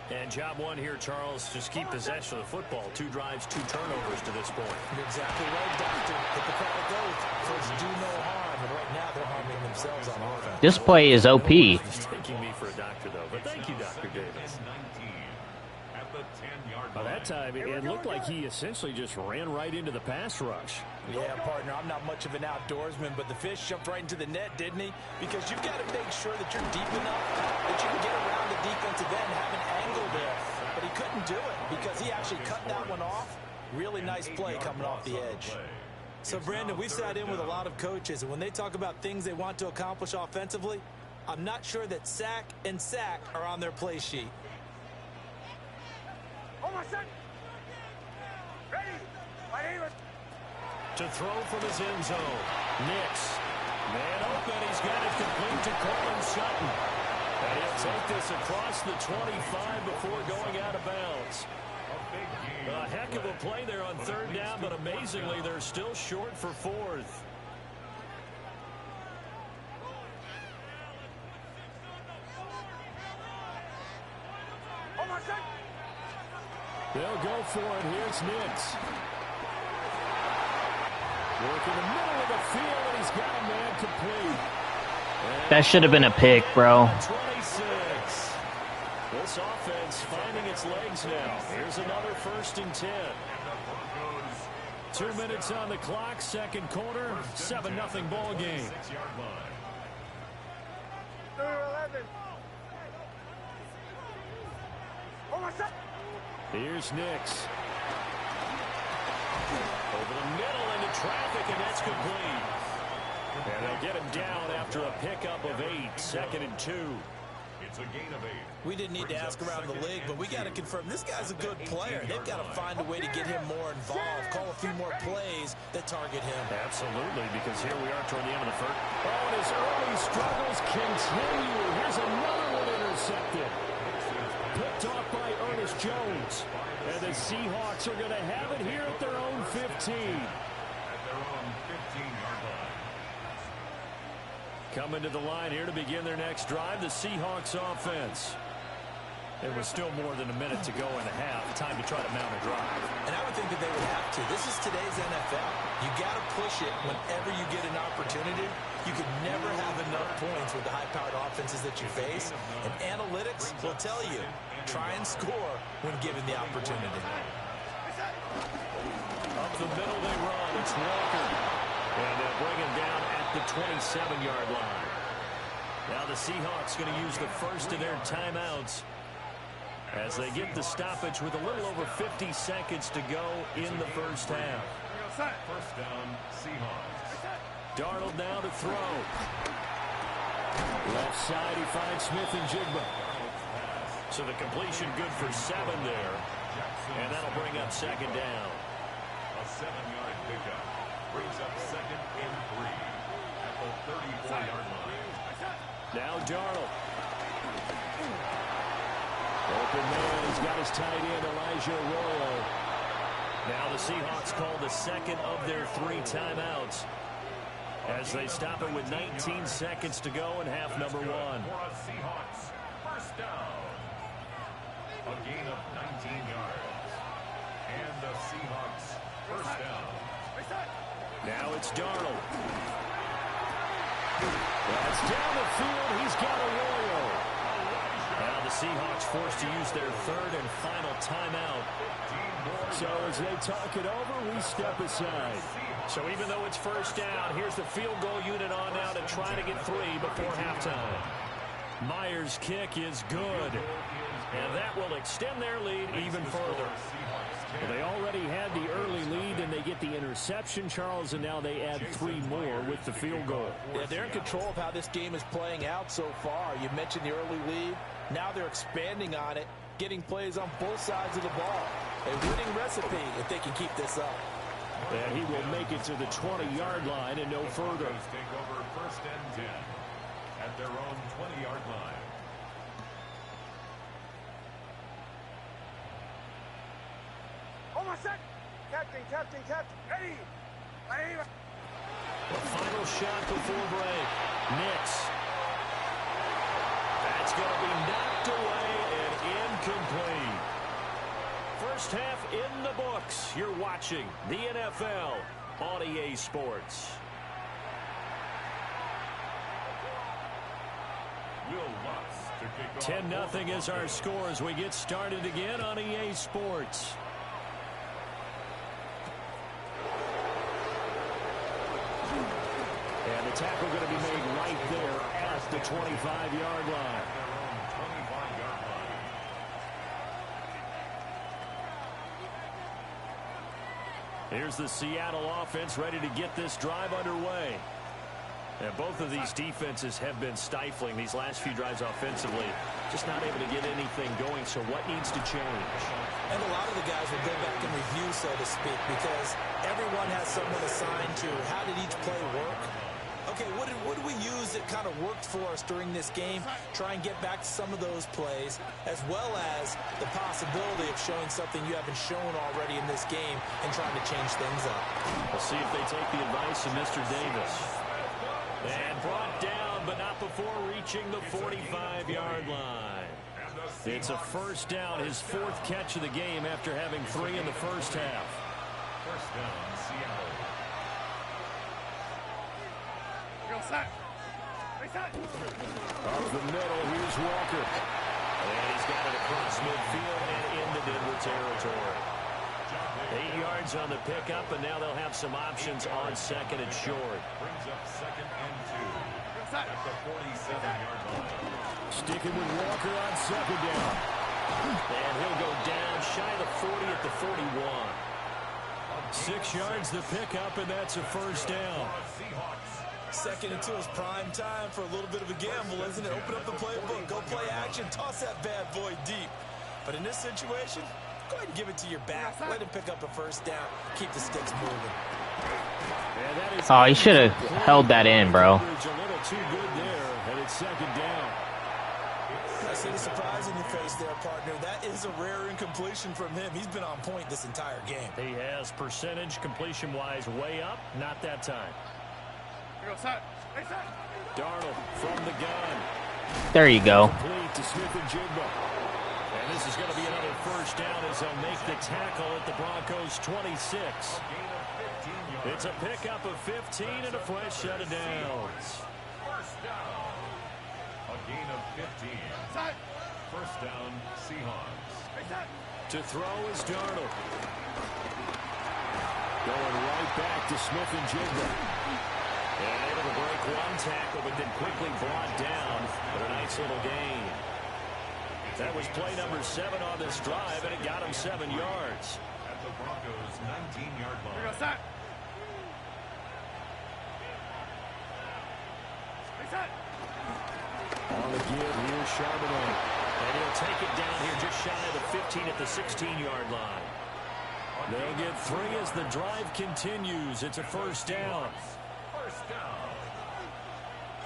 Speaker 10: And job one here, Charles, just keep possession of the football. 2 drives, 2 turnovers to this point.
Speaker 8: You're exactly right, Doctor. Hippocratic oath. First, do no harm. And right now, they're harming themselves on offense.
Speaker 1: This play is OP.
Speaker 10: He's taking me for a doctor, though. But thank you, Dr. Davis.
Speaker 3: At the 10-yard
Speaker 7: By
Speaker 3: line.
Speaker 7: that time, it looked like he essentially just ran right into the pass rush.
Speaker 8: Yeah, partner, I'm not much of an outdoorsman, but the fish jumped right into the net, didn't he? Because you've got to make sure that you're deep enough that you can get around the defensive end and have an angle there. But he couldn't do it because he actually cut that one off. Really nice play coming off the edge. So, Brandon, we've sat in with a lot of coaches, and when they talk about things they want to accomplish offensively, I'm not sure that sack and sack are on their play sheet.
Speaker 7: To throw from his end zone. Nix. Man open. He's got it complete to Courtland Sutton. And he'll take this across the 25 before going out of bounds. A heck of a play there on 3rd down, but amazingly, they're still short for 4th. They'll go for it. Here's Nix. Work in the middle of the field, and he's got a man complete.
Speaker 1: That should have been a pick, bro.
Speaker 7: 26. This offense finding its legs now. Here's another 1st and 10. 2 minutes on the clock, 2nd quarter, 7-0 ball game.
Speaker 3: 6-yard line.
Speaker 7: Here's Nix. Over the middle into traffic, and that's complete. And they'll get him down after a pickup of 8, 2nd and 2.
Speaker 3: It's a gain of 8.
Speaker 8: We didn't need to ask around the league, but we got to confirm this guy's a good player. They've got to find a way to get him more involved, call a few more plays that target him.
Speaker 7: Absolutely, because here we are toward the end of the first. Oh, and his early struggles continue. Here's another one intercepted. Picked off by Ernest Jones. And the Seahawks are going to have it here at their own 15.
Speaker 3: At their own 15-yard line.
Speaker 7: Coming to the line here to begin their next drive, the Seahawks offense. There was still more than a minute to go in the half. Time to try to mount a drive.
Speaker 8: And I would think that they would have to. This is today's NFL. You got to push it whenever you get an opportunity. You can never have enough points with the high-powered offenses that you face. And analytics will tell you, try and score when given the opportunity.
Speaker 7: Up the middle they run. It's Walker. And they'll bring him down at the 27-yard line. Now the Seahawks going to use the first of their timeouts as they get the stoppage with a little over 50 seconds to go in the first half.
Speaker 3: First down, Seahawks.
Speaker 7: Darnold now to throw. Left side, he finds Smith and Jigba. So the completion good for 7 there. And that'll bring up 2nd down.
Speaker 3: A 7-yard pickup brings up 2nd and 3 at the 34-yard line.
Speaker 7: Now Darnold. Open man, he's got his tight end, Elijah Arroyo. Now the Seahawks call the second of their 3 timeouts as they stop it with 19 seconds to go in half number 1.
Speaker 3: For a Seahawks first down. A gain of 19 yards. And the Seahawks first down.
Speaker 7: Now it's Darnold. That's down the field. He's got Arroyo. Now
Speaker 10: the Seahawks forced to use their third and final timeout.
Speaker 7: So as they talk it over, we step aside.
Speaker 10: So even though it's first down, here's the field goal unit on now to try to get 3 before halftime.
Speaker 7: Myers' kick is good.
Speaker 10: And that will extend their lead even further.
Speaker 7: Well, they already had the early lead, and they get the interception, Charles, and now they add 3 more with the field goal.
Speaker 8: Yeah, they're in control of how this game is playing out so far. You mentioned the early lead. Now they're expanding on it, getting plays on both sides of the ball. A winning recipe if they can keep this up.
Speaker 7: And he will make it to the 20-yard line and no further.
Speaker 3: Take over first and 10 at their own 20-yard line.
Speaker 2: Captain, ready.
Speaker 10: The final shot before break. Nix. That's going to be knocked away and incomplete. First half in the books. You're watching the NFL on EA Sports.
Speaker 3: Will Lutz to kick off.
Speaker 7: 10-0 is our score as we get started again on EA Sports. And the tackle going to be made right there at the 25-yard line. Here's the Seattle offense ready to get this drive underway. And both of these defenses have been stifling these last few drives offensively. Just not able to get anything going, so what needs to change?
Speaker 8: And a lot of the guys will go back and review, so to speak, because everyone has someone assigned to how did each play work. Okay, what did we use that kind of worked for us during this game? Try and get back to some of those plays, as well as the possibility of showing something you haven't shown already in this game and trying to change things up.
Speaker 7: We'll see if they take the advice of Mr. Davis.
Speaker 10: And brought down, but not before reaching the 45-yard line.
Speaker 7: It's a first down, his 4th catch of the game after having 3 in the first half.
Speaker 3: First down, Seattle.
Speaker 7: Off the middle, here's Walker.
Speaker 10: And he's got it across midfield and into Denver territory. 8 yards on the pickup, and now they'll have some options on second and short.
Speaker 3: Brings up second and 2 at the 47-yard line.
Speaker 7: Sticking with Walker on second down.
Speaker 10: And he'll go down shy of the 40 at the 41.
Speaker 7: 6 yards the pickup, and that's a first down.
Speaker 8: Second and 2 is prime time for a little bit of a gamble, isn't it? Open up the playbook, go play action, toss that bad boy deep. But in this situation, go ahead and give it to your back. Let him pick up a first down. Keep the sticks moving.
Speaker 1: Oh, he should have held that in, bro.
Speaker 7: A little too good there, and it's second down.
Speaker 8: I see the surprise in your face there, partner. That is a rare incompletion from him. He's been on point this entire game.
Speaker 10: He has percentage completion-wise way up. Not that time.
Speaker 7: Darnold from the gun.
Speaker 1: There you go.
Speaker 7: Complete to Smith-Njigba. And this is going to be another first down as they'll make the tackle at the Broncos' 26. It's a pickup of 15 and a fresh set of downs.
Speaker 3: First down. A gain of 15. First down, Seahawks.
Speaker 7: To throw is Darnold. Going right back to Smith-Njigba.
Speaker 10: And able to break one tackle, but then quickly brought down. But a nice little gain. That was play number 7 on this drive, and it got him 7 yards.
Speaker 3: At the Broncos' 19-yard line.
Speaker 7: On the give, here's Charbonnet.
Speaker 10: And he'll take it down here just shy of the 15 at the 16-yard line.
Speaker 7: They'll get 3 as the drive continues. It's a first down.
Speaker 3: First down.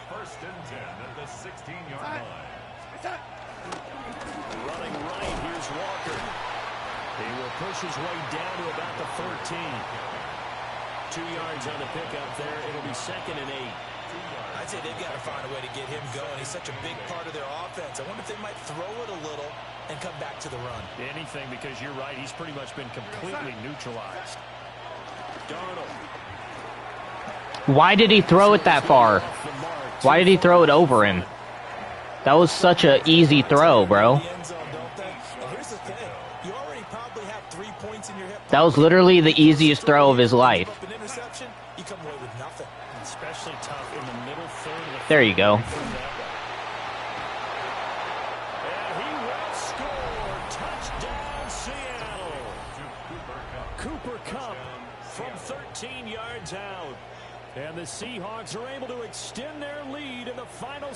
Speaker 3: First and 10 at the 16-yard line.
Speaker 10: Running right, here's Walker. He will push his way down to about the 13. 2 yards on the pickup there. It'll be second and 8.
Speaker 8: I'd say they've got to find a way to get him going. He's such a big part of their offense. I wonder if they might throw it a little and come back to the run.
Speaker 10: Anything, because you're right. He's pretty much been completely neutralized. Darnold.
Speaker 1: Why did he throw it that far? Why did he throw it over him? That was such an easy throw, bro. That was literally the easiest throw of his life. There you go.
Speaker 10: Cooper Kupp from 13 yards out. And the Seahawks are able to extend their lead in the final.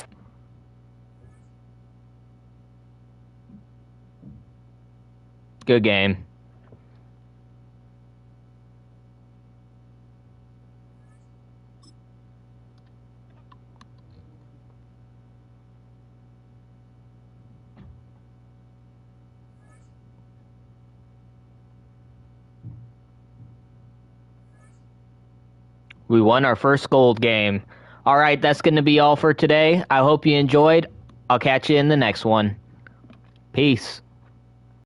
Speaker 1: Good game. We won our first gold game. All right, that's going to be all for today. I hope you enjoyed. I'll catch you in the next one. Peace.